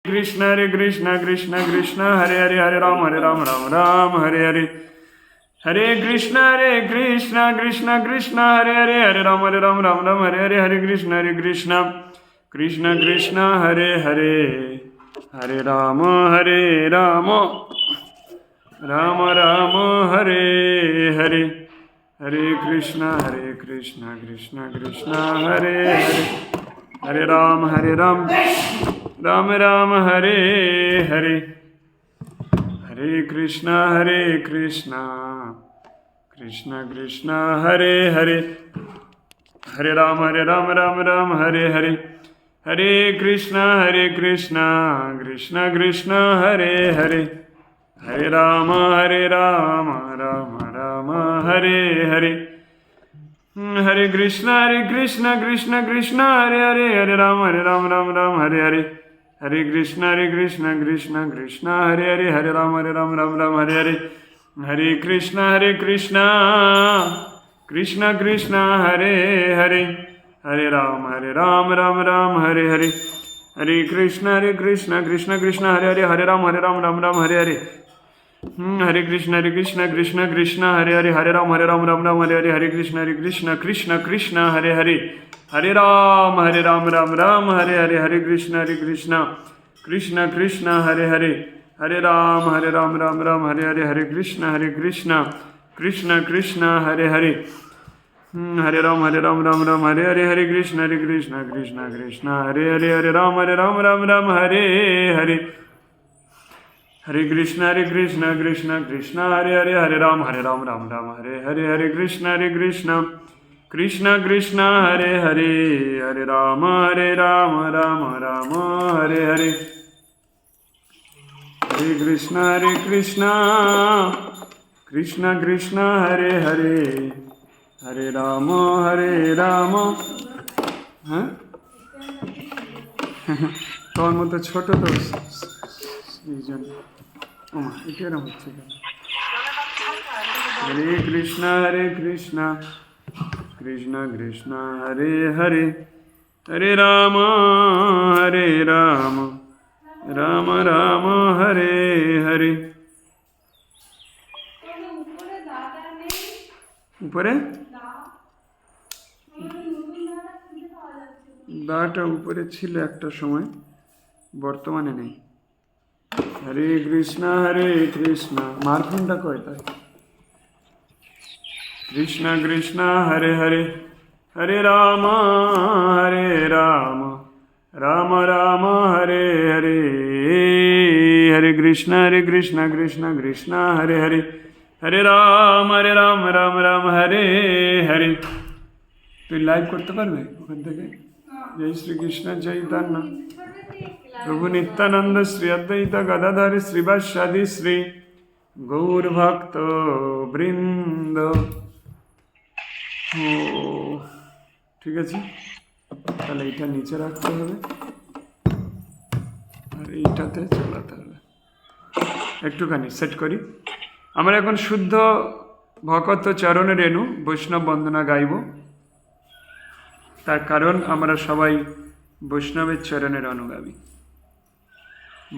Krishna Krishna Krishna Hare Hare Hare Ram Ram Ram Hare Hare Hare Krishna Krishna Krishna Hare Hare Hare Ram Ram Hare Hare Hare Krishna Krishna Krishna Hare Hare Hare Ram Ram Ram Hare Hare Hare Krishna Krishna Krishna Hare Hare Hare Ram Ram Ram Hare Hare Hare Krishna Krishna Krishna Hare Hare Hare Ram Ram Hare Hare Hare Krishna Krishna Krishna Hare Hare Hare Ram Ram Ram Hare Hare Hare Krishna Krishna Hare Hare Hare Ram Ram Hare Hare Hare Krishna Krishna Hare Hare Hare Ram Ram Hare Hare Hare Krishna Krishna Hare Hare Hare Ram Ram Hare Hare Hare Krishna Krishna Hare Hare Hare Ram Ram Hare Hare Hare Krishna Krishna Hare Hare Hare Ram Ram Hare Hare Hare Krishna Krishna Hare Hare Hare Ram Ram Hare Hare Hare Krishna Krishna Hare Hare Hare Ram Ram Hare Hare Hare Krishna Krishna Hare Hare Hare Ram Ram Hare Hare Hare Krishna Krishna Hare Hare Hare Ram Ram Hare Hare Hare Krishna Krishna Hare Hare Hare Ram Ram Hare Hare Hare Krishna Krishna Hare Hare Hare Ram Ram Hare Hare Hare Krishna Krishna Hare Hare Hare Ram হ্যাঁ তোমার মতো ছোট তো এই জন্য ওমা এটা এরকম হচ্ছে কেন হরে কৃষ্ণ কৃষ্ণ হরে হরে হরে রাম রাম রাম হরে হরে উপরে দাটা উপরে ছিল একটা সময়, বর্তমানে নেই। হরে কৃষ্ণ মার ফোনটা কয় তাই কৃষ্ণ হরে হরে হরে রাম রাম রাম হরে হরে হরে কৃষ্ণ কৃষ্ণ হরে হরে হরে রাম রাম হরে হরে। তুই লাইভ করতে পারবে ওখান থেকে? জয় শ্রীকৃষ্ণ চৈতন্য প্রভু নিত্যানন্দ শ্রী অদ্বৈত গদাধর শ্রীবাসাদি শ্রী গৌর ভক্ত বৃন্দ। ও ঠিক আছে, তাহলে এইটা নিচে রাখতে হবে আর এইটাতে চালাতে হবে। একটুখানি সেট করি। আমরা এখন শুদ্ধ ভকত চরণ রেণু বৈষ্ণব বন্দনা গাইব। তার কারণ আমরা সবাই বৈষ্ণবের চরণের অনুগামী।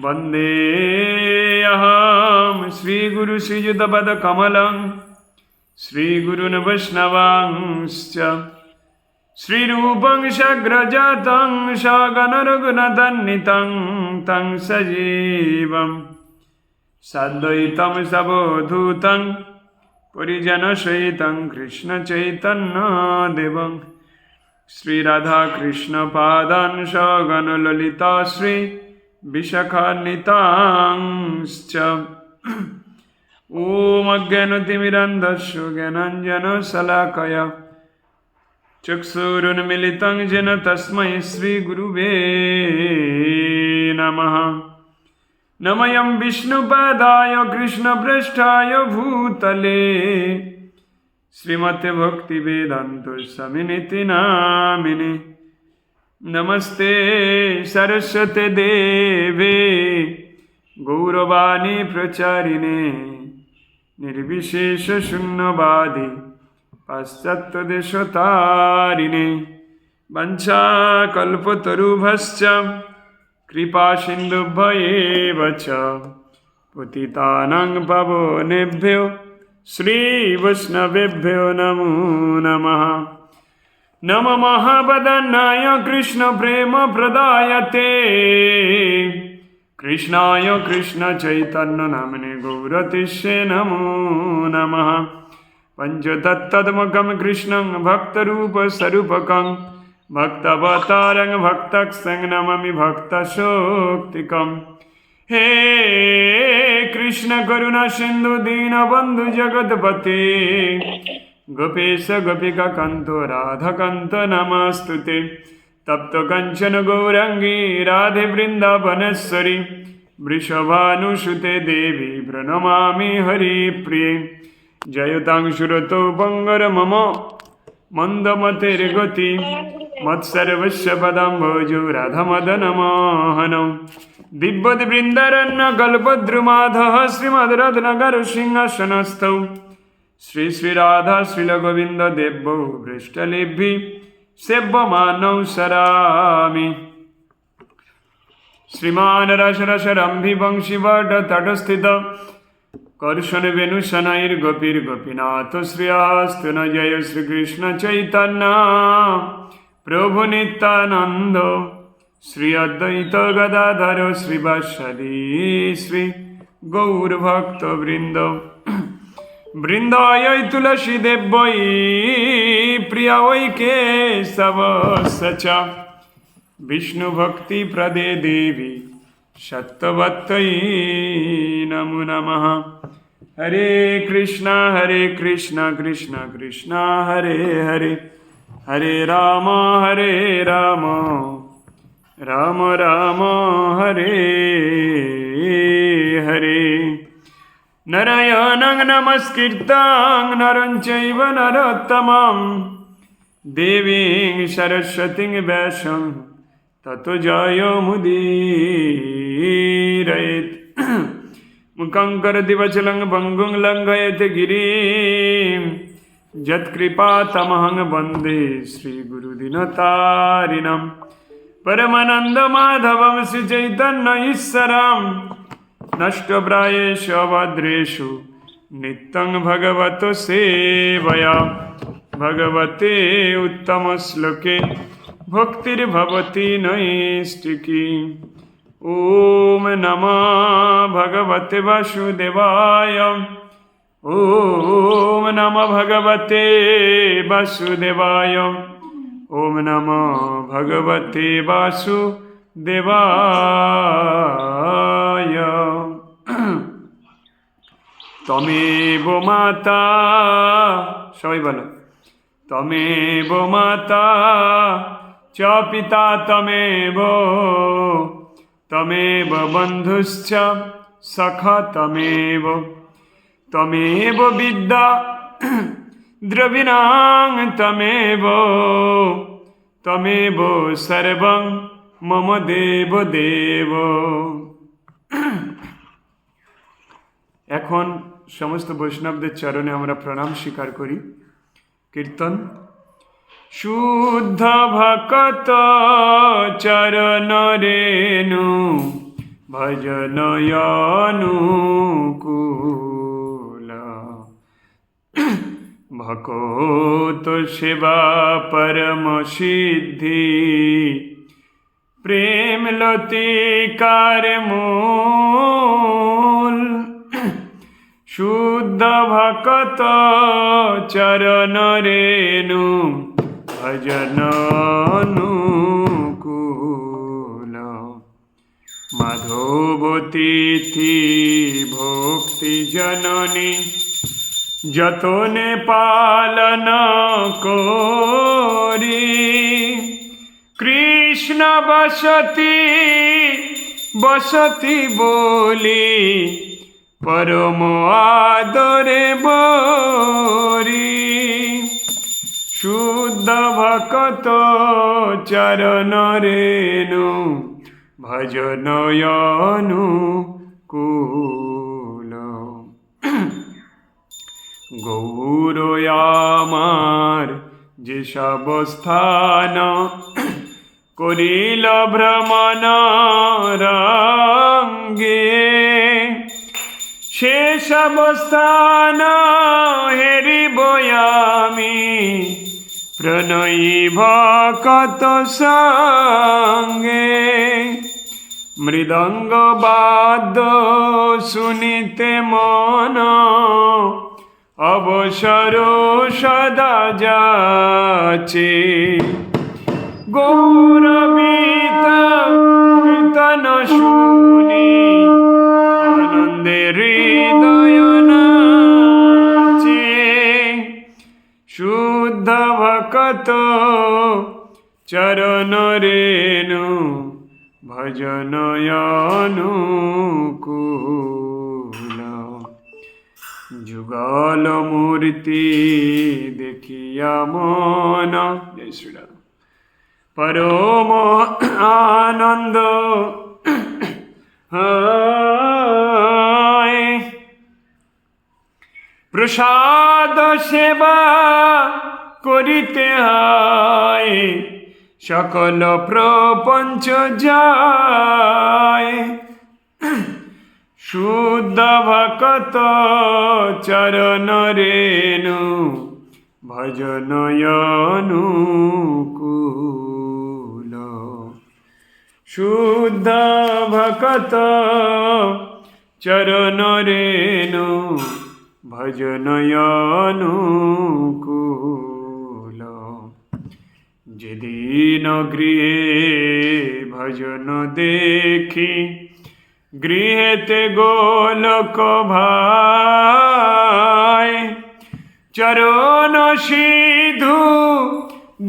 বন্দে অহম শ্রীগুরু শ্রীযুতপদ কমলং শ্রীগুরুন বৈষ্ণবাংশ্চ শ্রীরূপং সাগ্রজাতং সগণ রঘুনাথান্বিতং তং সজীবম সাদ্বৈতম সবধূতং পরিজন সহিতং কৃষ্ণ চৈতন্য দেবং শ্রী রাধা কৃষ্ণ পাদান সগণ ললিতা শ্রী বিশাখান্বিতাংশ্চ ওম অজ্ঞানতিমিরান্ধস্য জ্ঞানাঞ্জন শলাকয়া চক্ষুরুন্মিলিतं येन তস্मै শ্রী গুরুবে নমঃ। নমঃ বিষ্ণুপাদায় কৃষ্ণপ্রেষ্ঠায় ভূতলে শ্রীমতে ভক্তিবেদান্ত স্বামিনিতি নামিনে। নমস্তে সরস্বতে দেবে গৌরবাণী প্রচারিণে নির্বিশেষ শূন্যবাদী পাশ্চাত্য দেশতারিণে। বঞ্চা কল্পতরুভশ্চ कृपा सिन्धुभ्येव च पतितानां पावनेभ्यो श्रीवैष्णवेभ्यो नमो नमः। नमो महावदनाय कृष्ण प्रेम प्रदायते कृष्णाय कृष्ण चैतन्य नामने गौरतिष्ये नमो नमः। पंचतत्त्वात्मकं कृष्णं भक्तरूपस्वरूपकं भक्तवतारं भक्तक्तं नमामि भक्तशोक्तिकं। हे कृष्ण करुणा सिन्धु दीनबन्धु जगत्पते गोपेश गोपिका कान्तो राधाकान्त नमस्तुते। तप्त कंचन गौरांगी राधे वृंदावनेश्वरी वृषभानुसुते देवी प्रणमामि हरिप्रिये। जयतां सुरतो बंगर मम मंदमतेर्गति मत्सर्वस्य पदाम्भोजो राधामदनमोहनौ। दिव्यद वृन्दारण्य कल्पद्रुमाधः श्रीमद्रत्नगर सिंहासनस्थौ श्री श्री राधा श्रील गोविंद देवौ पृष्ठलेभि सेव्यमानौ सरामि। श्रीमान रस रस रंभि वंशीवट तटस्थित कर्षण वेणुशनैर गोपीर गोपीनाथ श्रियस्तु न। जय श्री कृष्ण चैतन्य प्रभु नित्यानंद श्री अद्वैत गदाधर श्रीवासदि श्री गौरभक्त वृंद। वृंदाय तुलसी देवै प्रिया वै केशवस्य च विष्णु भक्ति प्रदे देवी सत्यवत्यै नमो नमः। हरे कृष्णा कृष्ण कृष्ण हरे हरे हरे राम राम राम हरे हरे। नारायणं नमस्कृतं नरं चैव नरोत्तमं देवीं सरस्वतीं व्यासं ततो जयमुदीरयेत्। मुखं करोति वाचालं पङ्गुं लङ्घयते गिरिं यत्कृपातमहं वन्दे श्रीगुरुदीनतारिणं। परमानन्दमाधवं श्रीचैतन्यईश्वरम् नष्टप्रायेषु अभद्रेषु नित्यं भगवतो सेवया भगवते उत्तमश्लोके भक्तिर्भवति नैष्टिकी। ॐ नमः भगवते वासुदेवाय ॐ नमः भगवते वासुदेवाय ॐ नमः भगवते वासुदेवाय। तमेव माता सबाई बोलो तमेव माता च पिता तमेव तमेव बन्धुश्च सखा तमेव तमेव विद्या द्रविणां तमेव तमेव सर्वं मम देव देव। এখন সমস্ত বৈষ্ণবদের চরণে আমরা প্রণাম স্বীকার করি। কীর্তন। শুদ্ধ ভকত চরণ রেণু ভজন অনুকূল ভকত সেবা পরম সিদ্ধি প্রেম লতিকার মূল। শুদ্ধ ভকত চরণ রেণু ভজন অনুকূল মাধবতীতি ভক্তি জননী যতনে পালন করি কৃষ্ণ বসতি বসতি বলি পরম আদরে বরি। শুদ্ধ ভকত চরণ রেণু ভজন অনুকূল গৌর আমার যেসব স্থান করিল ভ্রমণ রঙ্গে, শেষ অবস্থান হেরিব আমি, প্রণয়ী ভকত সঙ্গে। মৃদঙ্গ বাদ্য শুনিতে মন, অবসর সদা যাচে। গৌরবিত কীর্তন শুনি, আনন্দে হৃদয় নাচে। শুদ্ধ ভকত চরণ রেণু, ভজন অনুকূল। যুগল মূর্তি দেখিয়া মন, জয় শ্রীরাম, পরম আনন্দ হয়। প্রসাদ সেবা করিতে হয়, সকল প্রপঞ্চ যায়। শুদ্ধ ভকত চরণ রেণু, ভজন অনুকূল। শুদ্ধ ভকত চরণ রেণু, ভজন অনুকূল। যেদিন গৃহে ভজন দেখি, গৃহেতে গোলক ভাই। চরণ সিধু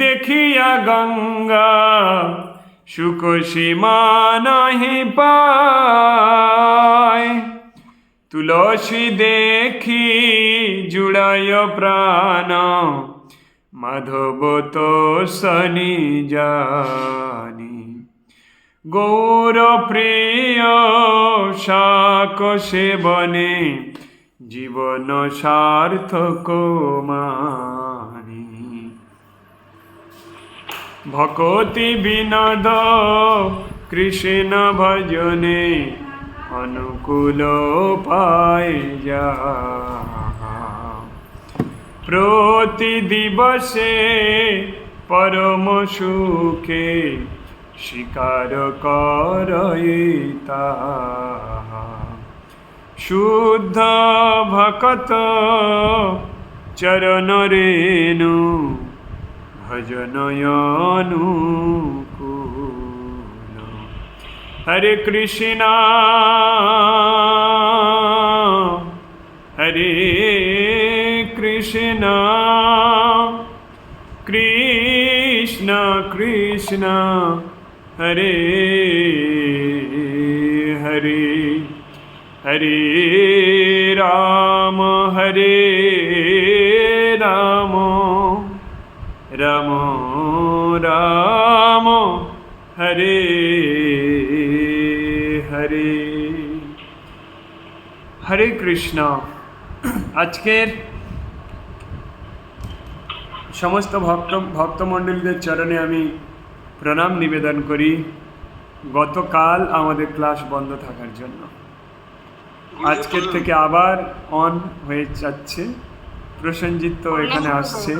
দেখিয়া গঙ্গা, সুখ সীমা নাহি পায়। তুলসী দেখি জুড়ায় প্রাণ, মাধব তো শনি জানি। গৌর প্রিয় শাক সেবনে, জীবন সার্থক মানি। ভকতি বিনোদ কৃষ্ণ ভজনে, অনুকূল পায় যা। প্রতি দিবসে পরম সুখে, স্বীকার করই তাহা। শুদ্ধ ভকত চরণ রেণু, ভজন অনুকূল। হরে কৃষ্ণ হরে কৃষ্ণ, কৃষ্ণ কৃষ্ণ হরে হরে, হরে রাম হরে রাম, রাম রাম হরে হরে। হরে কৃষ্ণ। আজকের সমস্ত ভক্তমণ্ডলীদের চরণে আমি প্রণাম নিবেদন করি, গতকাল আমাদের ক্লাস বন্ধ থাকার জন্য। আজকের থেকে আবার অন হয়ে যাচ্ছে। প্রসেনজিৎ তো এখানে আসছে।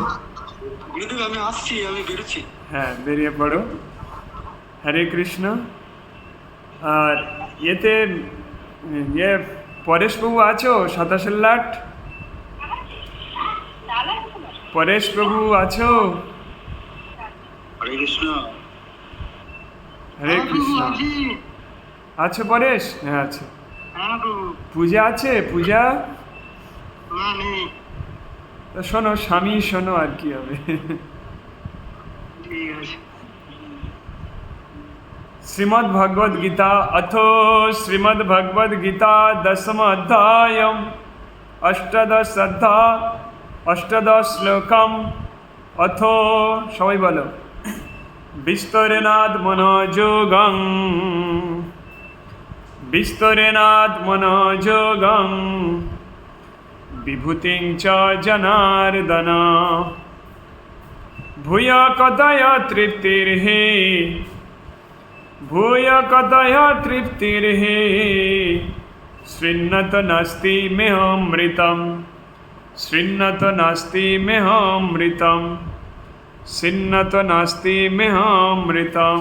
আমি আসছি, আমি বেরোচ্ছি। হ্যাঁ, বেরিয়ে পড়ো। হরে কৃষ্ণ। আর এতে পরেশবাবু আছো? 27 লাট পরেশবাবু আছো? হরে কৃষ্ণ। হরে কৃষ্ণ। আছো পরেশ? হ্যাঁ আছে। পূজা আছে? পূজা তো শোনো, স্বামী শোনো, আর কি হবে। ঠিক আছে। শ্রীমদ্ ভগবদ গীতা অথ শ্রীমদ্ ভগবদ গীতা 10ম অধ্যায়ম 18 শ্লোকম। অথ, সবাই বলো, বিস্তরেণাদ মনোযোগং, বিস্তরেণাদ মনোযোগং, বিভূতিং চ জনার্দন, ভূয় কদয় তৃপ্তির্হি ভূয় কতয়া তৃপ্তির্হি শৃণ্যত নাস্তি মেহমৃতম শৃণ্যত নাস্তি মেহমৃতম শৃণ্যত নাস্তি মেহমৃতম।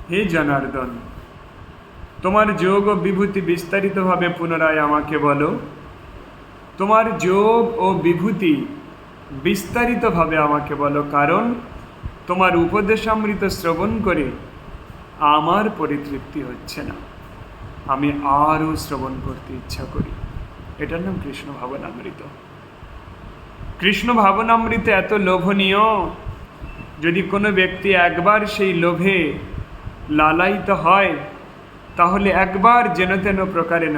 হে জনার্দন, তোমার যোগ ও বিভূতি বিস্তারিতভাবে পুনরায় আমাকে বলো। তোমার যোগ ও বিভূতি বিস্তারিতভাবে আমাকে বলো, কারণ তোমার উপদেশামৃত শ্রবণ করে আমার পরিতৃপ্তি হচ্ছে না, আমি আরও শ্রবণ করতে ইচ্ছা করি। এটার নাম কৃষ্ণ ভাবনামৃত। কৃষ্ণ ভাবনামৃত এত লোভনীয়, যদি কোনো ব্যক্তি একবার সেই লোভে লালায়িত হয়, তাহলে একবার যেন তেন প্রকারেণ,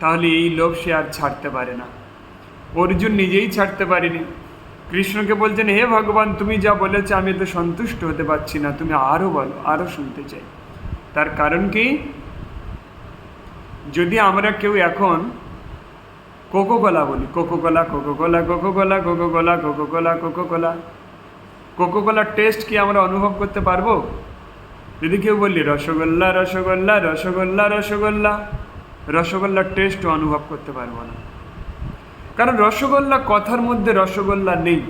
তাহলে এই লোভ সে আর ছাড়তে পারে না। অর্জুন নিজেই ছাড়তে পারেনি। কৃষ্ণকে বলছেন, হে ভগবান, তুমি যা বলেছো আমি তো সন্তুষ্ট হতে পারছি না, তুমি আরও বলো, আরও শুনতে চাই। তার কারণ কি? যদি আমরা কেউ এখন কোকোকোলা বলি, coca cola coca cola coca cola coca cola coca cola coca cola, কোকোকোলার টেস্ট কি আমরা অনুভব করতে পারবো? যদি কেউ বলি রসগোল্লা রসগোল্লা রসগোল্লা রসগোল্লা, রসগোল্লার টেস্টও অনুভব করতে পারবো না, কারণ রসগোল্লা কথার মধ্যে রসগোল্লা নেই,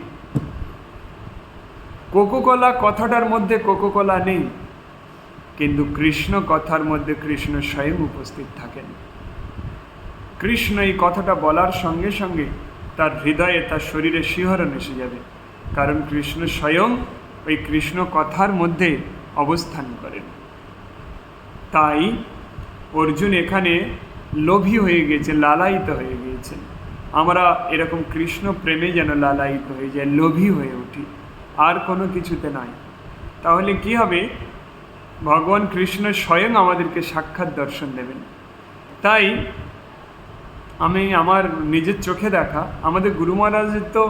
কোকোকোলা কথাটার মধ্যে কোকোকোলা নেই, কিন্তু কৃষ্ণ কথার মধ্যে কৃষ্ণ স্বয়ং উপস্থিত থাকেন। কৃষ্ণ এই কথাটা বলার সঙ্গে সঙ্গে তার হৃদয়ে, তার শরীরে শিহরণ এসে যাবে, কারণ কৃষ্ণ স্বয়ং ওই কৃষ্ণ কথার মধ্যে অবস্থান করেন। তাই অর্জুন এখানে লোভী হয়ে গেছে, লালায়িত হয়ে গিয়েছেন। আমরা এরকম কৃষ্ণ প্রেমে যেন লালায়িত হয়ে যায়, লোভী হয়ে উঠি, আর কোনো কিছুতে নয়। তাহলে কি হবে? ভগবান কৃষ্ণ স্বয়ং আমাদেরকে সাক্ষাৎ দর্শন দেবেন। তাই আমি আমার নিজের চোখে দেখা, আমাদের গুরু মহারাজের তো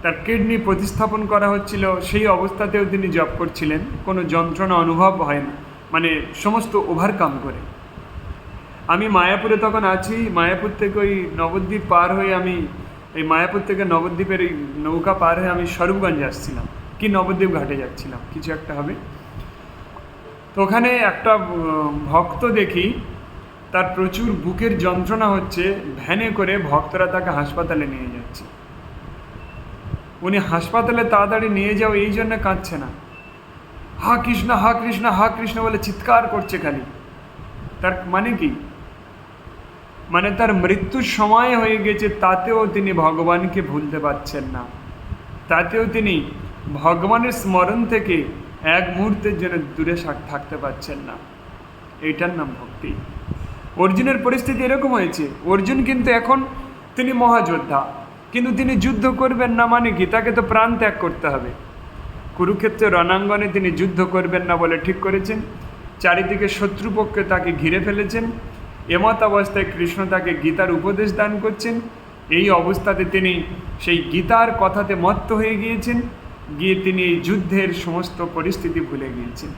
তার কিডনি প্রতিস্থাপন করা হচ্ছিল, সেই অবস্থাতেও তিনি জব করছিলেন, কোনো যন্ত্রণা অনুভব হয় না, মানে সমস্ত ওভারকাম করে। আমি মায়াপুরে তখন আছি, মায়াপুর থেকে ওই নবদ্বীপ পার হয়ে আমি এই মায়াপুর থেকে নবদ্বীপের এই নৌকা পার হয়ে আমি স্বরূপগঞ্জ আসছিলাম, কি নবদ্বীপ ঘাটে যাচ্ছিলাম, কিছু একটা হবে। তো ওখানে একটা ভক্ত দেখি, তার প্রচুর বুকের যন্ত্রণা হচ্ছে, ভ্যানে করে ভক্তরা তাকে হাসপাতালে নিয়ে যাচ্ছে। উনি হাসপাতালে তাড়াতাড়ি নিয়ে যাও এই জন্য কাঁদছে না, হা কৃষ্ণ হা কৃষ্ণ হা কৃষ্ণ বলে চিৎকার করছে খালি। তার মানে কি? মানে তার মৃত্যুর সময় হয়ে গেছে, তাতেও তিনি ভগবানকে ভুলতে পারছেন না, তাতেও তিনি ভগবানের স্মরণ থেকে এক মুহূর্তের জন্য দূরে থাকতে পারছেন না। এইটার নাম ভক্তি। অর্জুনের পরিস্থিতি এরকম হয়েছে। অর্জুন কিন্তু এখন তিনি মহাযোদ্ধা, কিন্তু তিনি যুদ্ধ করবেন না মানে কি? তাকে তো প্রাণ ত্যাগ করতে হবে। কুরুক্ষেত্রের রণাঙ্গনে তিনি যুদ্ধ করবেন না বলে ঠিক করেছেন। চারিদিকে শত্রুপক্ষে তাকে ঘিরে ফেলেছেন। এমত অবস্থায় কৃষ্ণ তাকে গীতার উপদেশ দান করছেন। এই অবস্থাতে তিনি সেই গীতার কথাতে মত্ত হয়ে গিয়েছেন, গিয়ে তিনি এই যুদ্ধের সমস্ত পরিস্থিতি ভুলে গিয়েছেন,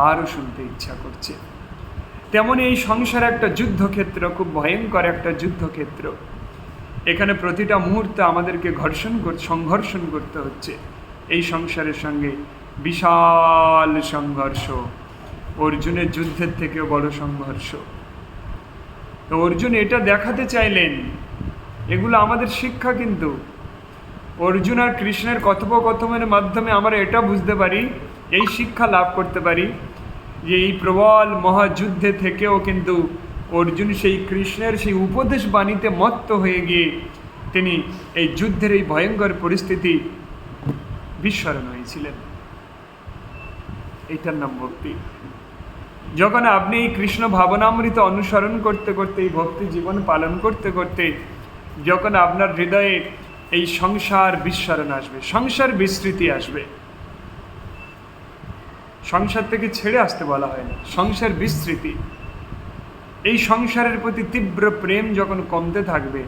আরও শুনতে ইচ্ছা করছে। তেমন এই সংসার একটা যুদ্ধক্ষেত্র, খুব ভয়ঙ্কর একটা যুদ্ধক্ষেত্র। এখানে প্রতিটা মুহূর্তে আমাদেরকে সংঘর্ষণ করতে হচ্ছে। এই সংসারের সঙ্গে বিশাল সংঘর্ষ, অর্জুনের যুদ্ধের থেকেও বড় সংঘর্ষ। তো অর্জুন এটা দেখাতে চাইলেন, এগুলো আমাদের শিক্ষা। কিন্তু অর্জুন আর কৃষ্ণের কথোপকথনের মাধ্যমে আমরা এটা বুঝতে পারি, এই শিক্ষা লাভ করতে পারি যে এই প্রবল মহাযুদ্ধে থেকেও কিন্তু অর্জুন সেই কৃষ্ণের সেই উপদেশ বাণীতে মত্ত হয়ে গিয়ে তিনি এই যুদ্ধের এই ভয়ঙ্কর পরিস্থিতি বিস্মরণ হয়েছিলেন। এইটার নাম ভক্তি। যখন আপনি এই কৃষ্ণ ভাবনামৃত অনুসরণ করতে করতে, এই ভক্তি জীবন পালন করতে করতে, যখন আপনার হৃদয়ে এই সংসার বিস্মরণ আসবে, সংসার বিস্মৃতি আসবে, সংসার থেকে ছেড়ে আসতে বলা হয় না, সংসার বিস্মৃতি, এই সংসারের প্রতি তীব্র প্রেম যখন কমতে থাকবে,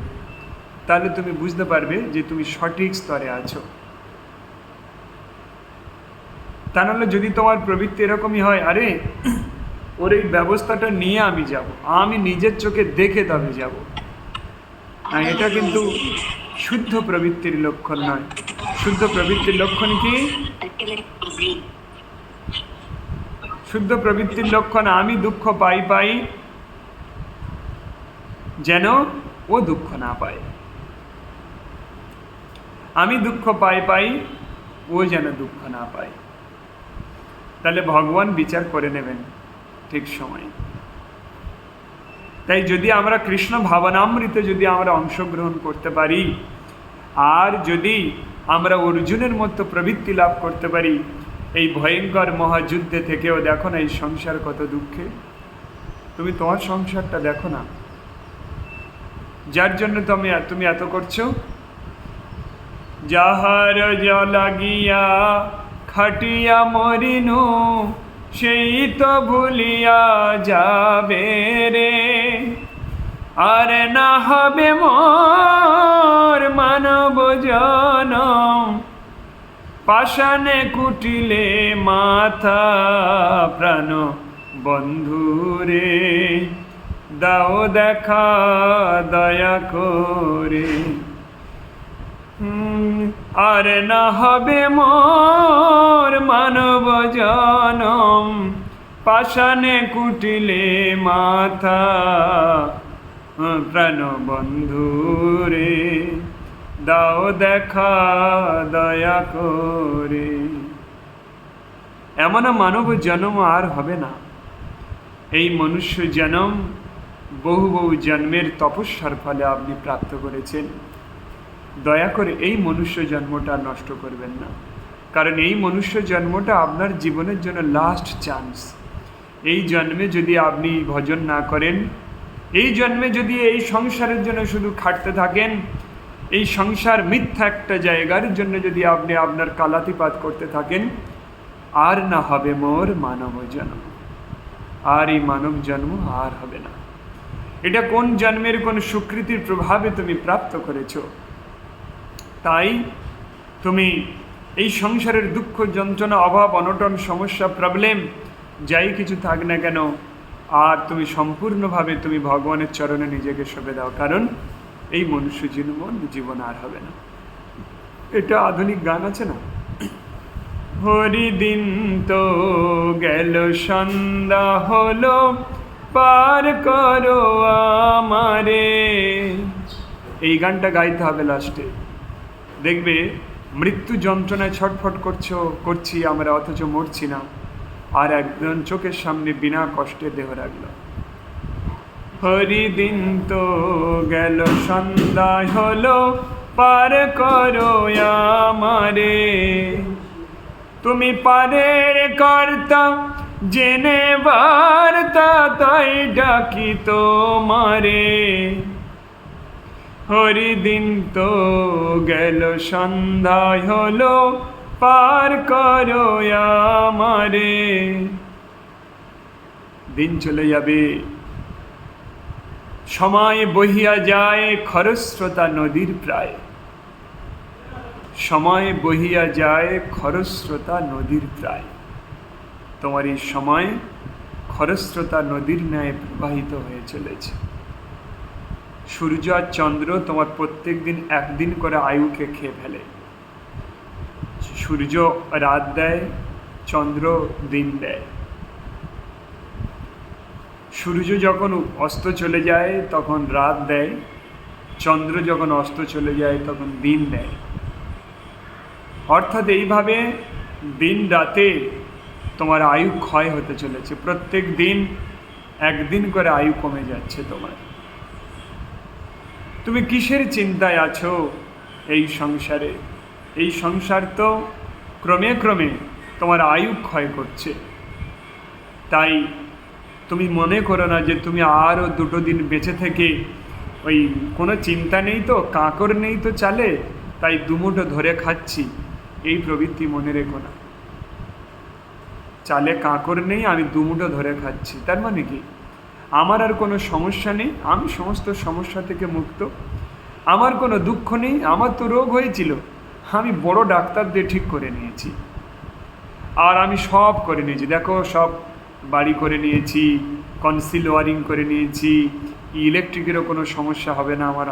তাহলে তুমি বুঝতে পারবে যে তুমি সঠিক স্তরে আছো। তা নাহলে যদি তোমার প্রবৃত্তি এরকমই হয়, আরে ওর এই ব্যবস্থাটা নিয়ে আমি যাব, আমি নিজের চোখে দেখে তবে যাব, না, এটা কিন্তু শুদ্ধ প্রবৃত্তির লক্ষণ নয়। শুদ্ধ প্রবৃত্তির লক্ষণ কি? শুদ্ধ প্রবৃত্তির লক্ষণ আমি দুঃখ পাই যেন ও দুঃখ না পায়, আমি দুঃখ পাই ও যেন দুঃখ না পায়। তাহলে ভগবান বিচার করে নেবেন ঠিক সময়। তাই যদি আমরা কৃষ্ণ ভাবনামৃতে যদি আমরা অংশগ্রহণ করতে পারি, আর যদি আমরা অর্জুনের মতো প্রবৃত্তি লাভ করতে পারি, এই ভয়ঙ্কর মহাযুদ্ধে থেকেও দেখো না এই সংসার কত দুঃখে। তুমি তোমার সংসারটা দেখো না, যার জন্য তুমি এত করছো। যাহার লাগিয়া খাটিয়া মরিনু, সেই তো ভুলিয়া যাবে রে। আর না হবে মোর মানব জনম, পাষাণে কুটিলে মাথা প্রাণ বন্ধুরে। দাও দেখা দয়া করে, আর না হবে মোর মানব জনম, পাষাণে কুটিলে মাথা প্রাণ বন্ধুরে। দাও দেখা দয়া করে। এমন মানব জন্ম আর হবে না। এই মনুষ্য জন্ম বহু বহু জন্মের তপস্যার ফলে আপনি প্রাপ্ত করেছেন। দয়া করে এই মনুষ্য জন্মটা নষ্ট করবেন না, কারণ এই মনুষ্য জন্মটা আপনার জীবনের জন্য লাস্ট চান্স। এই জন্মে যদি আপনি ভজন না করেন, এই জন্মে যদি এই সংসারের জন্য শুধু খাটতে থাকেন, এই সংসার মিথ্যা একটা জায়গার জন্য যদি আপনি আপনার কালাতিপাত করতে থাকেন, আর না হবে মোর মানব জন্ম। আর এই মানব জন্ম আর হবে না। এটা কোন জন্মের কোন সুকৃতির প্রভাবে তুমি প্রাপ্ত করেছো। তাই তুমি এই সংসারের দুঃখ যন্ত্রণা অভাব অনটন সমস্যা প্রবলেম যাই কিছু থাক না কেন, আর তুমি সম্পূর্ণভাবে তুমি ভগবানের চরণে নিজেকে সঁপে দাও, কারণ এই মনুষ্য জীবন আর হবে না। এটা আধুনিক গান আছে না, হরিদিন তো গেল সন্ধ্যা হলো, পার করো আমারে। এই গানটা গাইতে হবে লাস্টে। দেখবে মৃত্যু যন্ত্রণায় ছটফট করছি আমরা, অথচ মরছি না, আর একজন চোখের সামনে বিনা কষ্টে দেহ রাখল। হরিদিন তো গেল সন্ধ্যা হলো, পার করো আমারে। তুমি পারের কর্তা জেনে বার্তা, তাই ডাকি তোমারে। হরিদিন তো গেল সন্ধ্যা হলো, পার করো আমারে। দিন চলে যাবে, সময় বহিয়া যায় খরস্রোতা নদীর প্রায়। সময় বহিয়া যায় খরস্রোতা নদীর প্রায়। তোমার এই সময় খরস্রোতা নদীর ন্যায় প্রবাহিত হয়ে চলেছে। সূর্য আর চন্দ্র তোমার প্রত্যেক দিন একদিন করে আয়ুকে খেয়ে ফেলে। সূর্য রাত দেয়, চন্দ্র দিন দেয়। সূর্য যখন অস্ত চলে যায় তখন রাত দেয়, চন্দ্র যখন অস্ত চলে যায় তখন দিন দেয়। অর্থাৎ এইভাবে দিন রাতে তোমার আয়ু ক্ষয় হতে চলেছে। প্রত্যেক দিন একদিন করে আয়ু কমে যাচ্ছে তোমার। তুমি কিসের চিন্তায় আছো এই সংসারে? এই সংসার তো ক্রমে ক্রমে তোমার আয়ু ক্ষয় করছে। তাই তুমি মনে করো না যে তুমি আরও 2 দিন বেঁচে থেকে ওই কোনো চিন্তা নেই তো, কাঁকর নেই তো চালে, তাই দুমুঠো ধরে খাচ্ছি, এই প্রবৃত্তি মনে রেখো না। চালে কাঁকর নেই, আমি দুমুঠো ধরে খাচ্ছি, তার মানে কি আমার আর কোনো সমস্যা নেই, আমি সমস্ত সমস্যা থেকে মুক্ত, আমার কোনো দুঃখ নেই। আমার তো রোগ হয়েছিল, আমি বড় ডাক্তার দিয়ে ঠিক করে নিয়েছি, আর আমি সব করে নিয়েছি। দেখো সব বাড়ি করে নিয়েছি, কনসিল ওয়ারিং করে নিয়েছি, ইলেকট্রিকেরও কোনো সমস্যা হবে না, আমার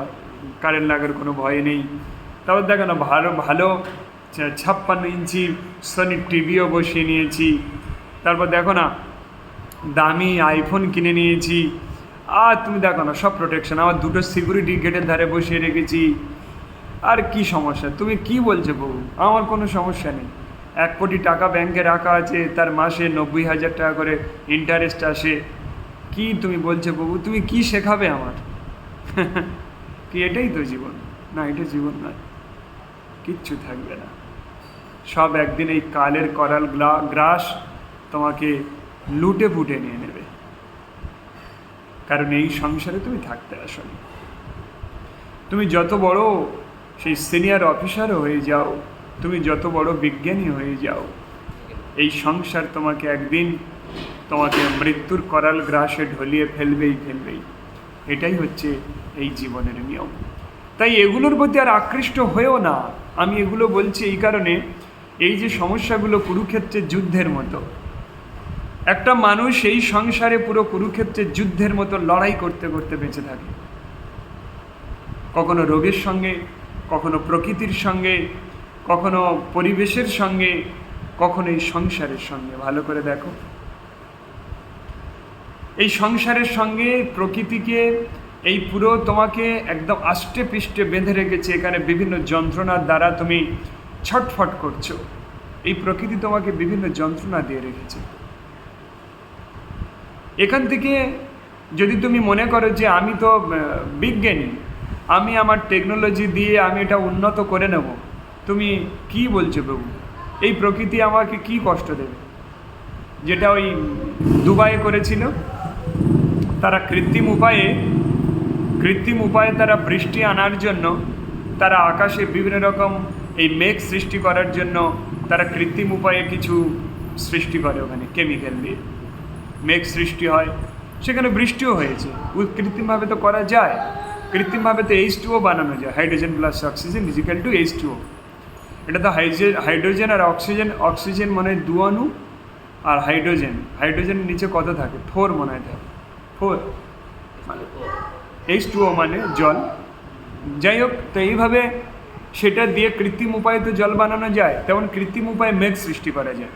কারেন্ট লাগার কোনো ভয় নেই। তারপর দেখো না ভালো ভালো 56 ইঞ্চি সনি টিভিও বসিয়ে নিয়েছি। তারপর দেখো না দামি আইফোন কিনে নিয়েছি, আর তুমি দেখো না সব প্রোটেকশন, আমার দুটো সিকিউরিটি গেটের ধারে বসিয়ে রেখেছি, আর কি সমস্যা? তুমি কি বলছো বাবু? আমার কোনো সমস্যা নেই। 1 কোটি টাকা ব্যাংকে রাখা আছে, তার মাসে 90,000 টাকা করে ইন্টারেস্ট আসে। কি তুমি বলছো বাবু? তুমি কি শেখাবে আমার? কি এটাই তো জীবন? না, এটা জীবন নয়, কিচ্ছু থাকবে না। সব একদিন এই কালের করাল গ্রাস তোমাকে লুটে পুটে নিয়ে নেবে, কারণ এই সংসারে তুমি থাকতে আসনি। তুমি যত বড় সেই সিনিয়র অফিসারও হয়ে যাও, তুমি যত বড় বিজ্ঞানী হয়ে যাও, এই সংসার তোমাকে একদিন তোমাকে মৃত্যুর করাল গ্রাসে ঢলিয়ে ফেলবেই। এটাই হচ্ছে এই জীবনের নিয়ম। তাই এগুলোর প্রতি আর আকৃষ্ট হয়েও না। আমি এগুলো বলছি এই কারণে, এই যে সমস্যাগুলো কুরুক্ষেত্রের যুদ্ধের মতো, একটা মানুষ এই সংসারে পুরো কুরুক্ষেত্রের যুদ্ধের মতো লড়াই করতে করতে বেঁচে থাকে, কখনো রোগের সঙ্গে, কখনো প্রকৃতির সঙ্গে, কখনো পরিবেশের সঙ্গে, কখনো এই সংসারের সঙ্গে। ভালো করে দেখো, এই সংসারের সঙ্গে প্রকৃতিকে এই পুরো তোমাকে একদম আষ্টে পৃষ্ঠে বেঁধে রেখেছে। এখানে বিভিন্ন যন্ত্রণার দ্বারা তুমি ছটফট করছো। এই প্রকৃতি তোমাকে বিভিন্ন যন্ত্রণা দিয়ে রেখেছে। এখান থেকে যদি তুমি মনে করো যে আমি তো বিজ্ঞানী, আমি আমার টেকনোলজি দিয়ে আমি এটা উন্নত করে নেব, তুমি কি বলছো বাবু? এই প্রকৃতি আমাকে কি কষ্ট দেবে? যেটা ওই দুবাইয়ে করেছিল, তারা কৃত্রিম উপায়ে তারা বৃষ্টি আনার জন্য, তারা আকাশে বিভিন্ন রকম এই মেঘ সৃষ্টি করার জন্য তারা কৃত্রিম উপায়ে কিছু সৃষ্টি করে, ওখানে কেমিক্যাল দিয়ে মেঘ সৃষ্টি হয়, সেখানে বৃষ্টিও হয়েছে। কৃত্রিমভাবে তো করা যায়, কৃত্রিমভাবে তো H2O বানানো যায়, hydrogen plus oxygen equal to H2O। এটা তো হাইড্রোজেন আর অক্সিজেন মনে হয় 2 অণু, আর হাইড্রোজেনের নিচে কত থাকে? 4 মনে হয় থাকে, 4 মানে H2O মানে জল। যাই হোক, তো এইভাবে সেটা দিয়ে কৃত্রিম উপায়ে তো জল বানানো যায়, তেমন কৃত্রিম উপায়ে মেঘ সৃষ্টি করা যায়।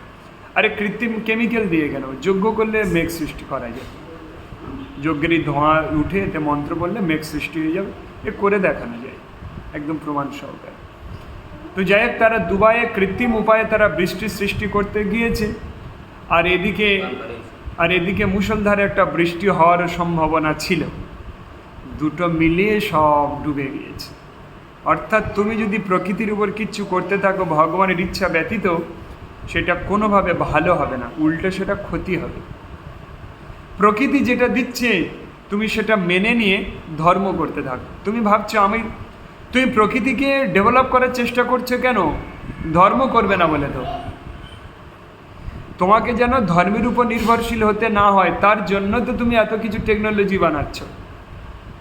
আরে কৃত্রিম কেমিক্যাল দিয়ে কেন? যজ্ঞ করলে মেঘ সৃষ্টি করা যায়, যজ্ঞের এই ধোঁয়া উঠে এতে মন্ত্র বললে মেঘ সৃষ্টি হয়ে যাবে, এ করে দেখানো যায় একদম প্রমাণ সহকারে। তো যাই হোক, তারা দুবাইয়ে কৃত্রিম উপায়ে তারা বৃষ্টি সৃষ্টি করতে গিয়েছে, আর এদিকে মুষলধারে একটা বৃষ্টি হওয়ার সম্ভাবনা ছিল, দুটো মিলিয়ে সব ডুবে গিয়েছে। অর্থাৎ তুমি যদি প্রকৃতির উপর কিচ্ছু করতে থাকো ভগবানের ইচ্ছা ব্যতীত, সেটা কোনোভাবে ভালো হবে না, উল্টে সেটা ক্ষতি হবে। প্রকৃতি যেটা দিচ্ছে তুমি সেটা মেনে নিয়ে ধর্ম করতে থাকো। তুমি ভাবছো তুমি প্রকৃতিকে ডেভেলপ করার চেষ্টা করছো কেন? ধর্ম করবে না বলে তো। তোমাকে যেন ধর্মের উপর নির্ভরশীল হতে না হয়, তার জন্য তো তুমি এত কিছু টেকনোলজি বানাচ্ছ।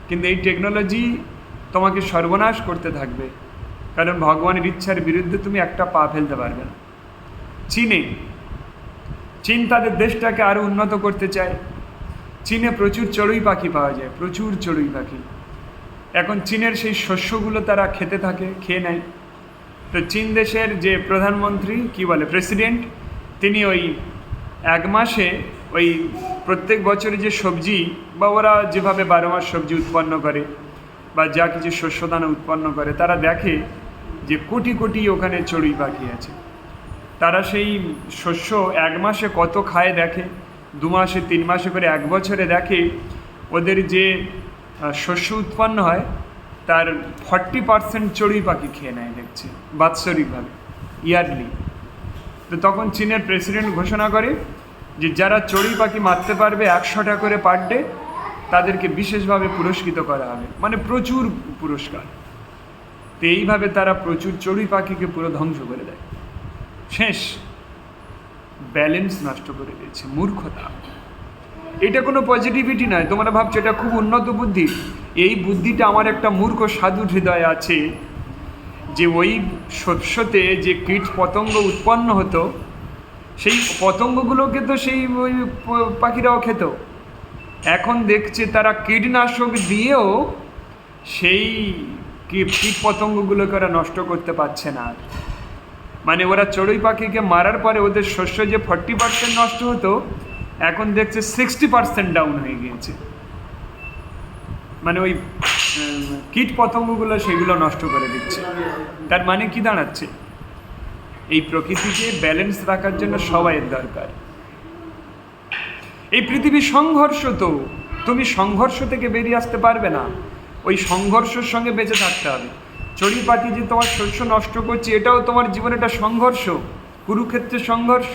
কিন্তু এই টেকনোলজি তোমাকে সর্বনাশ করতে থাকবে, কারণ ভগবানের ইচ্ছার বিরুদ্ধে তুমি একটা পা ফেলতে পারবে না। চীন তাদের দেশটাকে আরও উন্নত করতে চায়। চীনে প্রচুর চড়ুই পাখি পাওয়া যায়, প্রচুর চড়ুই পাখি। এখন চীনের সেই শস্যগুলো তারা খেয়ে নেয়। তো চীন দেশের যে প্রধানমন্ত্রী প্রেসিডেন্ট, তিনি ওই 1 মাসে ওই প্রত্যেক বছরে যে সবজি বা ওরা যেভাবে 12 মাস সবজি উৎপন্ন করে বা যা কিছু শস্যদানা উৎপন্ন করে, তারা দেখে যে কোটি কোটি ওখানে চড়ুই পাখি আছে। তারা সেই শস্য 1 মাসে কত খায় দেখে, 2 মাসে 3 মাসে করে 1 বছরে দেখে ওদের যে শস্য উৎপন্ন হয় তার 40% চড়ুই পাখি খেয়ে নেয়, দেখছে বাৎসরিকভাবে, ইয়ারলি। তো তখন চীনের প্রেসিডেন্ট ঘোষণা করে যে যারা চড়ুই পাখি মারতে পারবে 100 টাকা করে পার ডে, তাদেরকে বিশেষভাবে পুরস্কৃত করা হবে, মানে প্রচুর পুরস্কার। তো এইভাবে তারা প্রচুর চড়ুই পাখিকে পুরো ধ্বংস করে দেয়, শেষ, ব্যালেন্স নষ্ট করে দিয়েছে, মূর্খতা। এটা কোনো পজিটিভিটি নয়। তোমরা ভাবছো এটা খুব উন্নত বুদ্ধি। এই বুদ্ধিটা আমার একটা মূর্খ সাধু হৃদয় আছে, যে ওই শস্যতে যে কীট পতঙ্গ উৎপন্ন হতো, সেই পতঙ্গগুলোকে তো সেই ওই পাখিরাও খেত। এখন দেখছে তারা কীটনাশক দিয়েও সেই কীট পতঙ্গগুলোকে ওরা নষ্ট করতে পারছে না। মানে ওরা চড়ুই পাখিকে মারার পরে ওদের শস্য যে 40% নষ্ট হতো, এখন দেখছে 60% ডাউন হয়ে গিয়েছে। মানে ওই কীট পতঙ্গগুলো সেগুলো নষ্ট করে দিচ্ছে। তার মানে কি দাঁড়াচ্ছে? এই প্রকৃতিকে ব্যালেন্স রাখার জন্য সবাইয়ের দরকার। এই পৃথিবী সংঘর্ষ, তো তুমি সংঘর্ষ থেকে বেরিয়ে আসতে পারবে না, ওই সংঘর্ষের সঙ্গে বেঁচে থাকতে হবে। চড়ুই পাখি যে তোমার শস্য নষ্ট করছে, এটাও তোমার জীবনে একটা সংঘর্ষ, কুরুক্ষেত্রের সংঘর্ষ।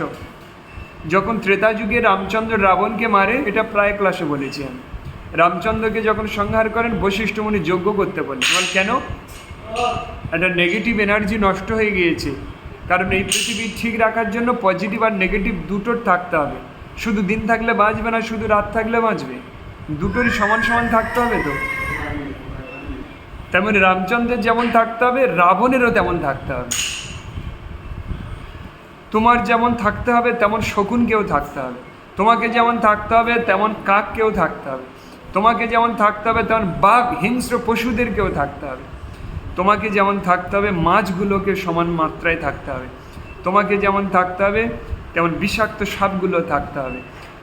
যখন ত্রেতা যুগে রামচন্দ্র রাবণকে মারে, এটা প্রায় ক্লাসে বলেছি আমি, রামচন্দ্রকে যখন সংহার করেন বশিষ্ঠ মুনি যজ্ঞ করতে বলেন। বল কেন? একটা নেগেটিভ এনার্জি নষ্ট হয়ে গিয়েছে। কারণ এই পৃথিবী ঠিক রাখার জন্য পজিটিভ আর নেগেটিভ দুটোর থাকতে হবে। শুধু দিন থাকলে বাঁচবে না, শুধু রাত থাকলে বাঁচবে, দুটোরই সমান সমান থাকতে হবে। তো তেমন রামচন্দ্রের যেমন থাকতে হবে, রাবণেরও তেমন থাকতে হবে। তোমার যেমন থাকতে হবে তেমন শকুনকেও থাকতে হবে, তোমাকে যেমন থাকতে হবে তেমন কাককেও থাকতে হবে, তোমাকে যেমন থাকতে হবে তেমন বাঘ হিংস্র পশুদেরকেও থাকতে হবে, তোমাকে যেমন থাকতে হবে মাছগুলোকে সমান মাত্রায় থাকতে হবে, তোমাকে যেমন থাকতে হবে তেমন বিষাক্ত সাপগুলো থাকতে হবে।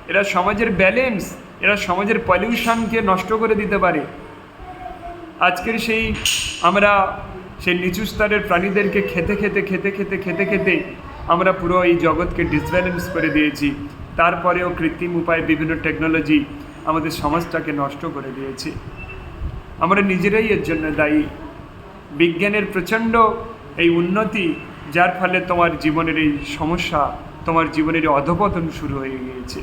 এরা সমাজের ব্যালেন্স, এরা সমাজের পলিউশনকে নষ্ট করে দিতে পারে। আজকের সেই আমরা সেই নিচু স্তরের প্রাণীদেরকে খেতে খেতে খেতে খেতে খেতে খেতে আমরা পুরো এই জগৎকে ডিসব্যালেন্স করে দিয়েছি। তারপরেও কৃত্রিম উপায়ে বিভিন্ন টেকনোলজি আমাদের সমাজটাকে নষ্ট করে দিয়েছে। আমরা নিজেরাই এর জন্য দায়ী। বিজ্ঞানের প্রচণ্ড এই উন্নতি, যার ফলে তোমার জীবনের এই সমস্যা, তোমার জীবনের এই অধঃপতন শুরু হয়ে গিয়েছে।